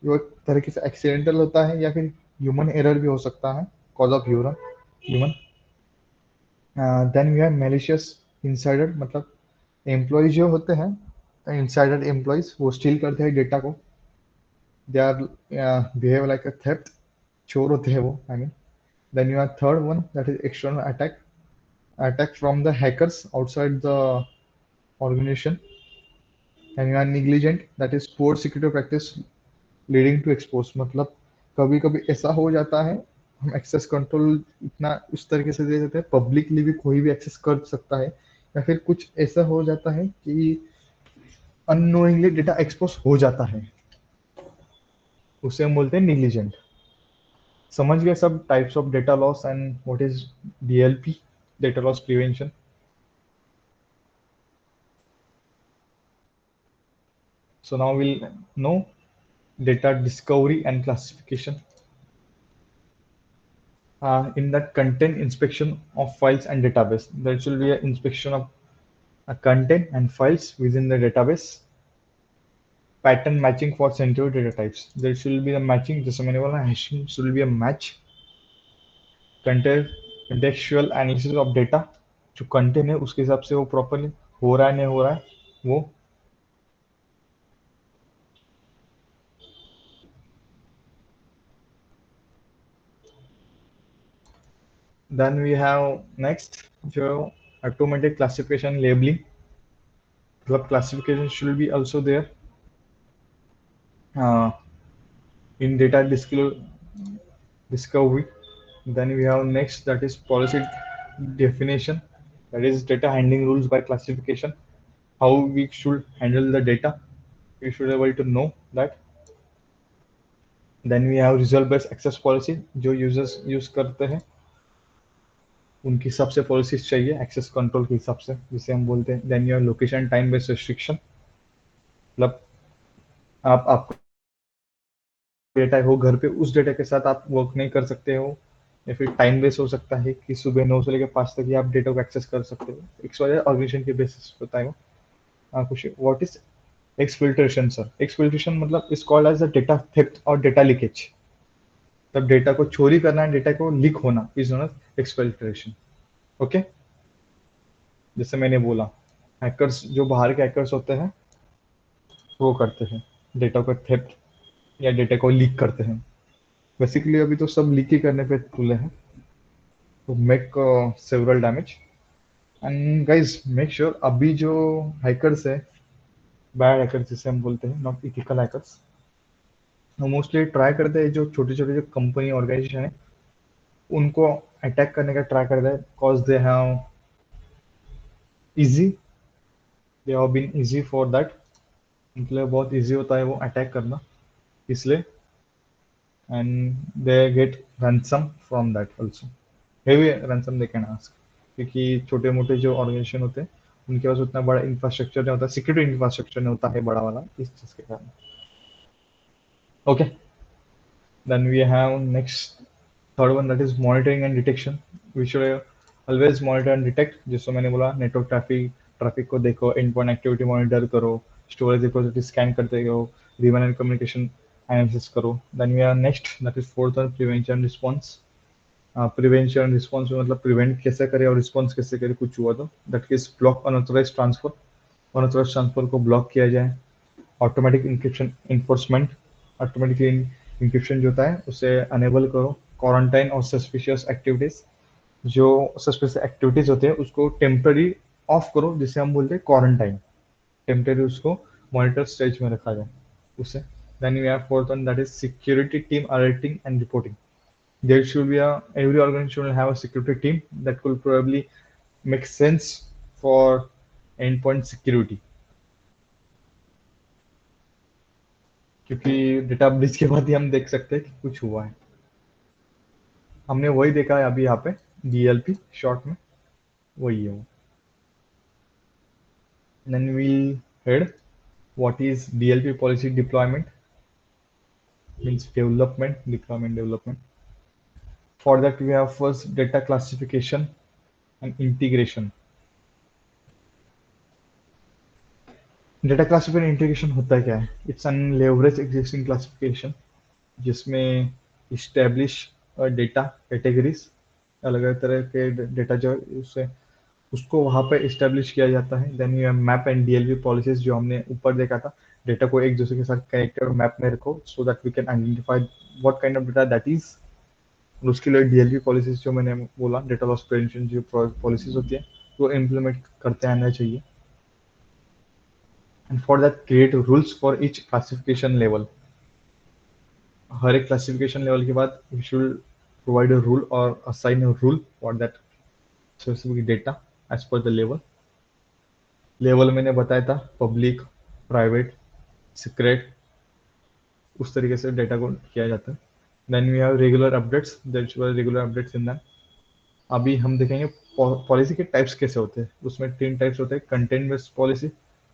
जो एक तरीके से एक्सीडेंटल होता है या फिर ह्यूमन एरर भी हो सकता है, cause of human. Then we have malicious insider, मतलब एम्प्लॉय जो होते हैं इनसाइडर एम्प्लॉयज, वो स्टील करते हैं डेटा को, they are behave like a theft, चोर होते हैं वो, I mean. Then you have third one, that is external attack, attack from the hackers outside the organization। and you are negligent, that is poor security practice leading to expose, मतलब कभी कभी ऐसा हो जाता है हम एक्सेस कंट्रोल इतना उस तरीके से दे देते हैं, पब्लिकली भी कोई भी एक्सेस कर सकता है, या फिर कुछ ऐसा हो जाता है कि अननोइंगली डेटा एक्सपोज हो जाता है, उसे हम बोलते हैं निग्लिजेंट। समझ गए सब types of data loss and what is DLP, data loss prevention. So now we'll know data discovery and classification। in that content inspection of files and database. There should be an inspection of content and files within the database. Pattern matching for sensitive data types. There should be the matching, जैसे मैंने बोला hashing should be a match. Contextual analysis of data, जो content है उसके हिसाब से वो properly हो रहा है नहीं हो रहा है वो. Then we have next जो automatic classification labeling. मतलब classification should be also there in data discovery. Then we have next, that is policy definition, that is data handling rules by classification, how we should handle the data. We should be able to know that. Then we have result based access policy, जो users use करते हैं उनके हिसाब से policies चाहिए access control के हिसाब से, जिसे हम बोलते हैं. Then you have location time based restriction, मतलब आपको डेटा हो घर पे, उस डेटा के साथ आप वर्क नहीं कर सकते हो, या फिर टाइम बेस हो सकता है कि सुबह 9 से लेकर 5 तक ही आप डेटा को एक्सेस कर सकते हो. ऑर्गेनाइजेशन के बेसिस होता है वो. कुछ what is exfiltration sir? Exfiltration मतलब is called as the data theft और डेटा लीकेज. तब डेटा को चोरी करना है, डेटा को लीक होना is known as exfiltration. Okay, जैसे मैंने बोला हैकर्स, जो बाहर के हैकर्स होते हैं वो करते हैं डेटा को थेफ्ट या डेटा को लीक करते हैं. बेसिकली अभी तो सब लीक ही करने पे तुले हैं, तो make several damage. And guys make sure, अभी जो हैकर्स है, बैड हैकर्स जिसे हम बोलते हैं, नॉट इथिकल हैकर्स, वो मोस्टली ट्राई करते हैं जो छोटे छोटे जो कंपनी ऑर्गेनाइजेशन है उनको अटैक करने का ट्राई करते हैं. Cause they have easy, they have been easy for that. उनके लिए बहुत इजी होता है वो अटैक करना, इसलिए. And they get ransom from that also. Heavy ransom they can ask, क्योंकि छोटे मोटे जो ऑर्गेनाइजेशन होते हैं उनके पास उतना बड़ा इंफ्रास्ट्रक्चर नहीं होता, सिक्योरिटी इंफ्रास्ट्रक्चर नहीं होता है बड़ा वाला, इस चीज के कारण. Okay, then we have next third one, that is monitoring and detection. We should always monitor and detect. जैसे मैंने बोला नेटवर्क ट्रैफिक को देखो, एंड पॉइंट एक्टिविटी मॉनिटर करो, स्टोरेज रिपोजिटरी स्कैन करते हो, डिमांड एंड कम्युनिकेशन एनालिसिस करो. Then we are next, that is fourth one, prevention response. Prevention response मतलब प्रिवेंट कैसे करे और रिस्पॉन्स कैसे करे कुछ हुआ तो. That is block unauthorised transfer, unauthorised transfer को ब्लॉक किया जाए. Automatic encryption enforcement, automatically encryption जो होता है उसे अनेबल करो. क्वारंटाइन और सस्पिशियस एक्टिविटीज, जो सस्पिशियस एक्टिविटीज होते हैं उसको टेम्पररी ऑफ करो, जिसे हम बोलते हैं क्वारंटाइन. टेम्पररी उसको मॉनिटर स्टेज में रखा जाए उसे. Then we have fourth one, that is security team alerting and reporting. There should be every organization will have a security team that could probably make sense for endpoint security. क्योंकि data breach के बाद ही हम देख सकते हैं कि कुछ हुआ है. हमने वही देखा है अभी यहाँ पे DLP शॉर्ट में, वही है वो. Then we'll head what is DLP policy deployment, means deployment. For that we have first data classification and integration. Data classification and integration होता है क्या है? It's an leverage existing classification जिसमें establish data categories, अलग अलग तरह के data जो उससे उसको वहाँ पे establish किया जाता है. Then you have map and DLP policies, जो हमने ऊपर देखा था, डेटा को एक दूसरे के साथ कनेक्टेड और मैप में रखो so that we can identify what kind of data that is. और उसके लिए DLP पॉलिसीज जो मैंने बोला, डेटा लॉस प्रिवेंशन जो पॉलिसीज होती है वो इम्प्लीमेंट करते आना चाहिए. And for that create rules for each classification level. हर एक क्लासिफिकेशन लेवल के बाद we should provide a rule और assign a rule for that specific data as per the level मैंने बताया था, पब्लिक, प्राइवेट, सीक्रेट, उस तरीके से डेटा को किया जाता है. Then we have regular updates. There were regular updates in that. अभी हम देखेंगे पॉलिसी के टाइप्स कैसे होते हैं. उसमें 3 टाइप्स होते हैं, content based policy,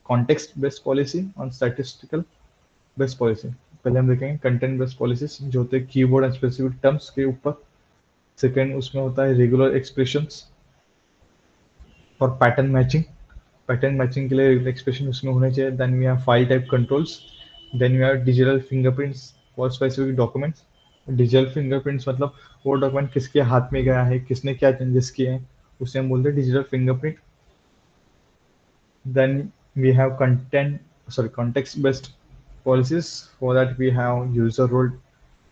context based policy और स्टैटिस्टिकल बेस्ड पॉलिसी. पहले हम देखेंगे कंटेंट बेस्ड पॉलिसीज जो होते हैं कीवर्ड एंड स्पेसिफिक टर्म्स के ऊपर सेकेंड उसमें होता है रेगुलर एक्सप्रेशंस और पैटर्न मैचिंग के लिए रेगुलर एक्सप्रेशन उसमें होने चाहिए. Then we have file type controls. Then we have digital fingerprints for specific documents. Digital fingerprints मतलब वो डॉक्यूमेंट किसके हाथ में गया है, किसने क्या चेंजेस किए हैं, उसे हम बोलते हैं digital fingerprint. Then we have context-based policies. For that we have user role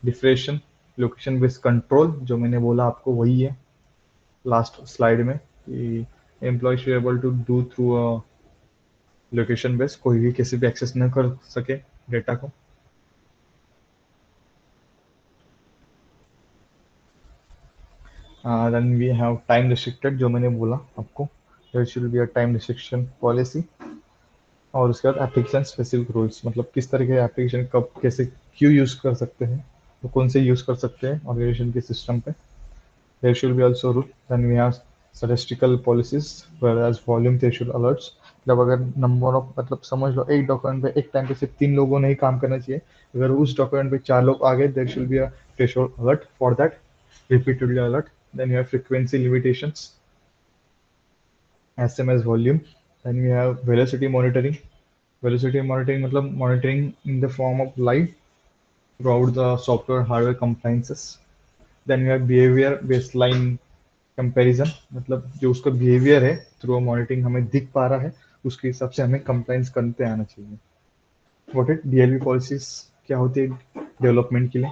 definition, location-based control, जो मैंने बोला आपको वही है लास्ट स्लाइड में कि employ should able to do through a location base, कोई भी किसी भी एक्सेस न कर सके डेटा को. Then we have time restricted, जो मैंने बोला आपको, there should be a time restriction policy. और उसके बाद एप्लीकेशन स्पेसिफिक रूल्स, मतलब किस तरह के एप्लीकेशन कब कैसे क्यों यूज़ कर सकते हैं, तो कौन से यूज़ कर सकते हैं ऑर्गेनाइजेशन के सिस्टम पे. There should be also rule. Then we have statistical policies where as volume threshold alerts. मतलब अगर नंबर ऑफ, मतलब समझ लो एक डॉक्यूमेंट पे एक टाइम पे सिर्फ 3 लोगों ने ही काम करना चाहिए. अगर उस डॉक्यूमेंट पे 4 लोग आ गए, there should be a threshold alert for that, repeatedly alert. Then you have frequency limitations, SMS volume. Then we have velocity monitoring. Velocity monitoring मतलब monitoring in the form of live throughout the software hardware compliances. Then we have behavior baseline comparison, मतलब जो उसका behavior है through monitoring हमें दिख पा रहा है, उसके हिसाब से हमें compliance करते आना चाहिए. What it DLP policies क्या होती है डेवलपमेंट के लिए?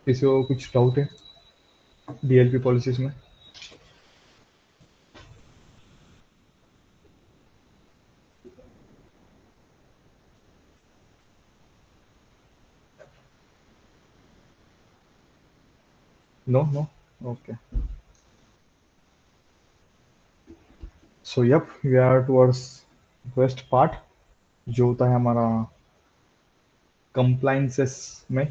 किसी को कुछ डाउट है DLP पॉलिसीज में? No. Okay. So yep, we are towards first part, जो होता है हमारा कंप्लाइंसेस में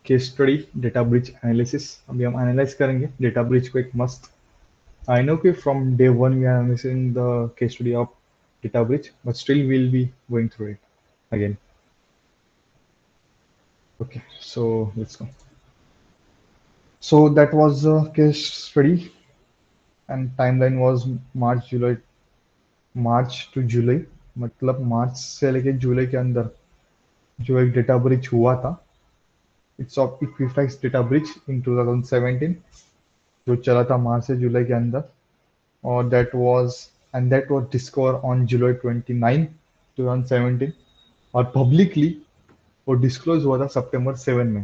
case study data breach analysis. अभी हम एनालाइज करेंगे डेटा ब्रीच को एक मस्त. आई नो कि from day one we are analysing the case study of data breach, but still we will be going through it again. Okay, so let's go. So that was a case study and timeline was March to July. मतलब मार्च से लेके जुलाई के अंदर जो एक data breach हुआ था, it's of Equifax data breach इन 2017, जो चला था मार्च से जुलाई के अंदर. और that was discovered on July 29, 2017. और पब्लिकली वो डिस्क्लोज हुआ था सितंबर 7 में.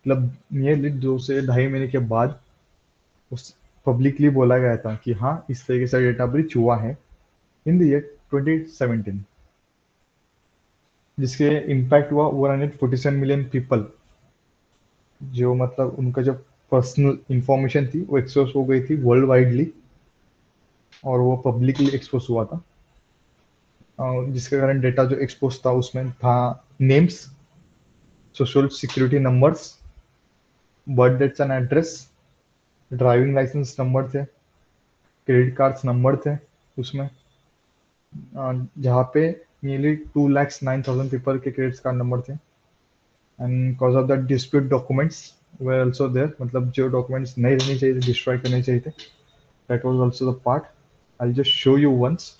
मतलब नियरली 2 से ढाई महीने के बाद उस पब्लिकली बोला गया था कि हाँ इस तरीके से डेटा ब्रीच हुआ है इन द ईयर 2017, जिसके इम्पैक्ट हुआ 147 मिलियन पीपल, जो मतलब उनका जो पर्सनल इंफॉर्मेशन थी वो एक्सपोज हो गई थी वर्ल्ड वाइडली, और वो पब्लिकली एक्सपोज हुआ था. जिसके कारण डेटा जो एक्सपोज था उसमें था names, social security numbers, birth dates and address, driving licence number थे, क्रेडिट कार्ड्स नंबर थे उसमें, जहाँ पे नियरली 2,09,000 पीपल के क्रेडिट कार्ड नंबर थे. And because of that dispute documents were also there, मतलब जो डॉक्यूमेंट्स नहीं रहने चाहिए थे, डिस्ट्रॉय करने चाहिए थे. That was also the part. I just show you once.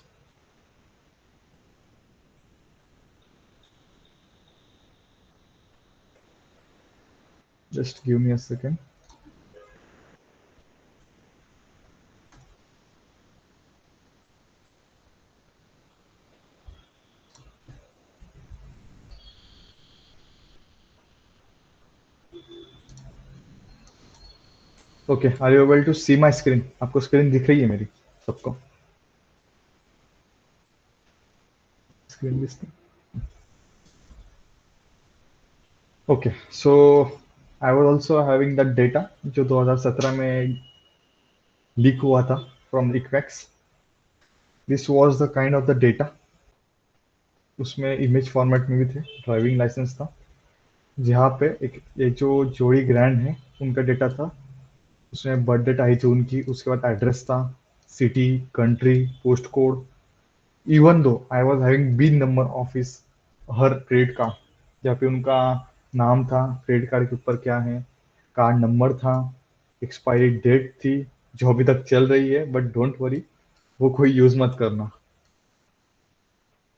Just give me a second. Okay, are you able to see my screen? आपको स्क्रीन दिख रही है मेरी सबको? स्क्रीन दिखती? Okay, so I was also having that data जो 2017 में leak हुआ था from Equifax. This was the kind of the data. उसमें इमेज फॉर्मेट में भी थे, ड्राइविंग लाइसेंस था, जहाँ पे एक ये जो जोड़ी ग्रैंड है उनका डेटा था. उसमें बर्थ डेट आई थी उनकी, उसके बाद एड्रेस था, city, country, post code. Even though I was having big number of his her credit card, जहाँ पे उनका नाम था, क्रेडिट कार्ड के ऊपर क्या है, कार्ड नंबर था, एक्सपायरी डेट थी जो अभी तक चल रही है, बट डोंट वरी, वो कोई यूज मत करना।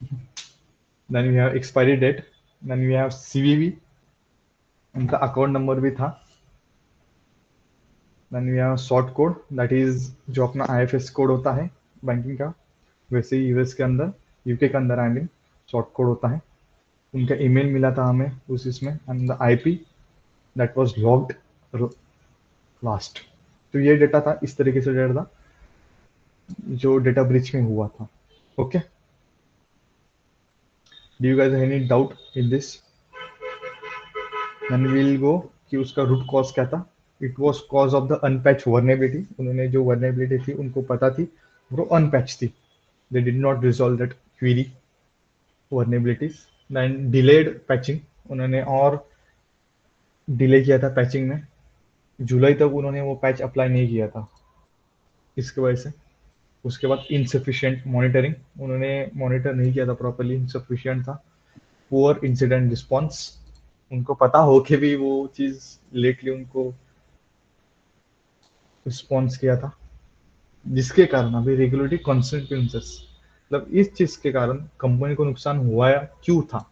Then we have expiry date, then we have CVV, उनका अकाउंट नंबर भी था, then we have short code, that is जो अपना आईएफएस कोड होता है बैंकिंग का, वैसे ही यूएस के अंदर, यूके के अंदर आई मीन शॉर्ट कोड होता है। उनका ईमेल मिला था हमें उस इसमें, and the IP that was logged last. तो ये डेटा था, इस तरीके से डेटा था जो डेटा ब्रीच में हुआ था। Okay, do you guys have any doubt in this? Then we will go कि उसका रूट कॉज क्या था। It was cause of the unpatched vulnerability, उन्होंने जो वर्नेबिलिटी थी उनको पता थी, वो अनपैच थी, they did not resolve that query vulnerabilities. Then delayed patching, उन्होंने और डिले किया था पैचिंग में, जुलाई तक उन्होंने वो पैच अप्लाई नहीं किया था इसकी वजह से। उसके बाद इनसफिशिएंट मॉनिटरिंग, उन्होंने मॉनिटर नहीं किया था प्रॉपरली, इनसफिशिएंट था। पुअर इंसिडेंट रिस्पॉन्स, उनको पता हो के भी वो चीज़ लेटली उनको रिस्पॉन्स किया था, जिसके कारण अभी रेगुलेटरी कॉन्सिक्वेंसेस, मतलब इस चीज़ के कारण कंपनी को नुकसान हुआ या क्यों था,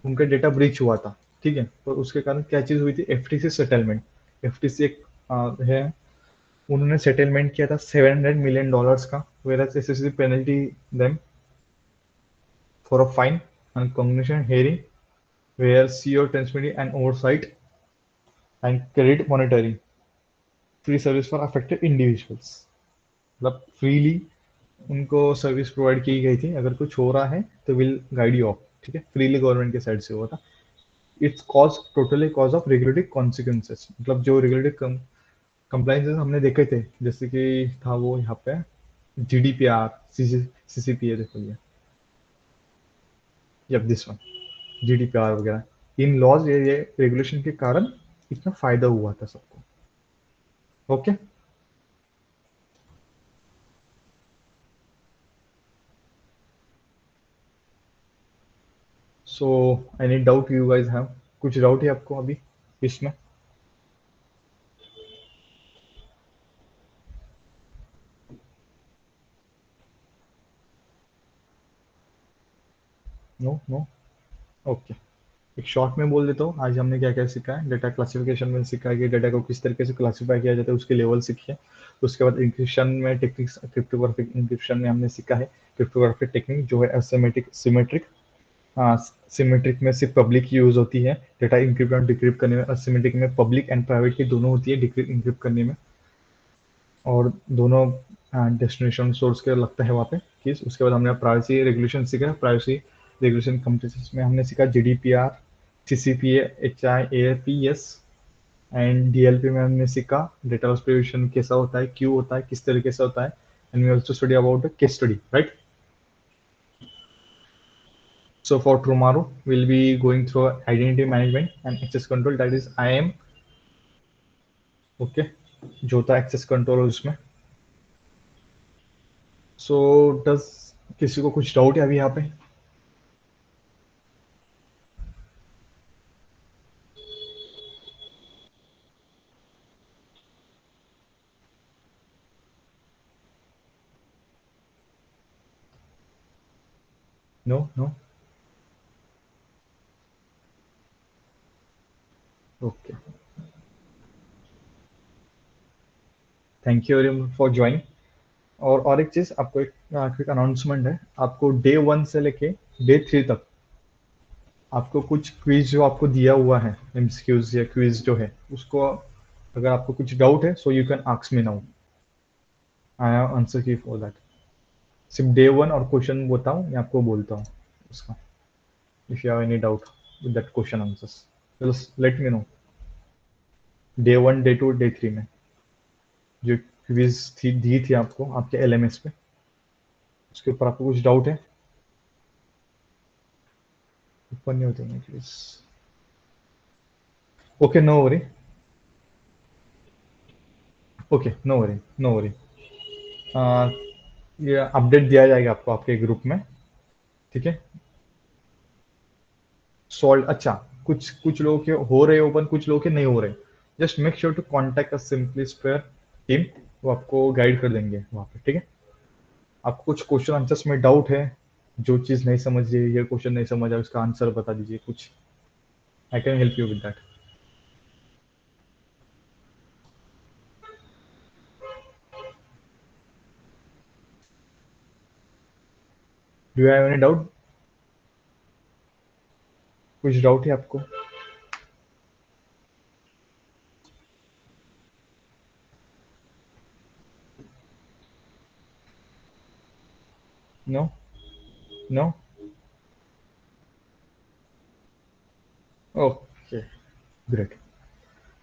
उनका डेटा ब्रीच हुआ था, ठीक है। तो उसके कारण क्या चीज़ हुई थी, एफटीसी सेटलमेंट। एफटीसी एक है, उन्होंने सेटलमेंट किया था $700 million का, whereas SEC penalty them for a fine and congressional hearing where CEO transmitted an oversight and credit monitoring free service for affected individuals। मतलब फ्रीली उनको सर्विस प्रोवाइड की गई थी, अगर कुछ हो रहा है तो विल गाइड यू ऑफ, ठीक है, फ्रीली गवर्नमेंट के साइड से हुआ था। It's cause totally cause of regulatory consequences, मतलब जो रेगुलेटरी कंप्लाइंसेस हमने देखे थे, जैसे कि था वो यहाँ पे जीडीपीआर, सीसीपीए, देखो ये दिस वन, जीडीपीआर वगैरह, इन लॉज ये रेगुलेशन के कारण इतना फायदा हुआ था सबको। Okay, so any doubt you guys have? कुछ डाउट है आपको अभी इसमें? No no, okay. एक शॉर्ट में बोल देता हूँ, आज हमने क्या क्या सीखा है। डेटा क्लासिफिकेशन में सीखा है कि डेटा को किस तरीके से क्लासिफाई किया जाता है, उसके लेवल सीखे। उसके बाद इंक्रिप्शन में टेक्निक्स, क्रिप्टोग्राफिक इंक्रिप्शन में हमने सीखा है क्रिप्टोग्राफिक टेक्निक जो है एसिमेट्रिक, सिमेट्रिक। हाँ, सिमेट्रिक में सिर्फ पब्लिक यूज होती है डेटा इंक्रिप्ट और डिक्रिप्ट करने में, असिमेट्रिक में पब्लिक एंड प्राइवेट की दोनों होती है डिक्रिप्ट इंक्रिप्ट करने में, और दोनों डेस्टिनेशन सोर्स के लगता है वहाँ पे केस। उसके बाद हमने प्राइवेसी रेगुलेशन सीखा, प्राइवेसी रेगुलेशन कंपटीशन में हमने सीखा जीडीपीआर, सीसीपीए, एचआईएपीएस एंड डीएलपी में हमने सीखा डेटा लॉस प्रिवेंशन कैसा होता है, क्यों होता है, किस तरीके से होता है, and we also study about the case study, right? So for tomorrow, we'll be going through identity management and access control, that is IAM, okay, जो था access control उसमें। So does किसी को कुछ डाउट है अभी यहाँ पे? No no, okay, thank you very much for joining. और एक चीज़ आपको एक क्विक अनाउंसमेंट है, आपको डे 1 से लेके डे 3 तक आपको कुछ क्विज जो आपको दिया हुआ है, एमसीक्यूज या क्विज जो है उसको, अगर आपको कुछ डाउट है so you can ask me now, I have answer की फॉर दैट। सिर्फ डे 1 और क्वेश्चन बताऊँ, मैं आपको बोलता हूँ उसका, if you have any doubt with that question answers, just let me no. Day 1, day 2, day 3 में जो क्विज दी थी आपको आपके एलएमएस पे, उसके ऊपर आपको कुछ डाउट है? ऊपर नहीं होते quiz, okay, no worry, okay, no worry, no worry. ये अपडेट दिया जाएगा आपको आपके ग्रुप में, ठीक है? सॉल्व, अच्छा, कुछ लोगों के हो रहे ओपन, कुछ लोगों के नहीं हो रहे। Just make sure to contact a simply square team, वो आपको गाइड कर देंगे वहाँ पे, ठीक है। आपको कुछ क्वेश्चन आंसर्स में डाउट है, जो चीज़ नहीं समझ रही, ये क्वेश्चन नहीं समझ आया, उसका आंसर बता दीजिए कुछ, I can help you with that. Do you have any doubt? कुछ डाउट है आपको? No? No? Okay, great.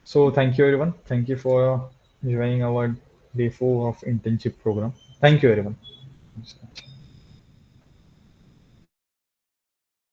So thank you everyone. Thank you for joining our day 4 of internship program. Thank you everyone.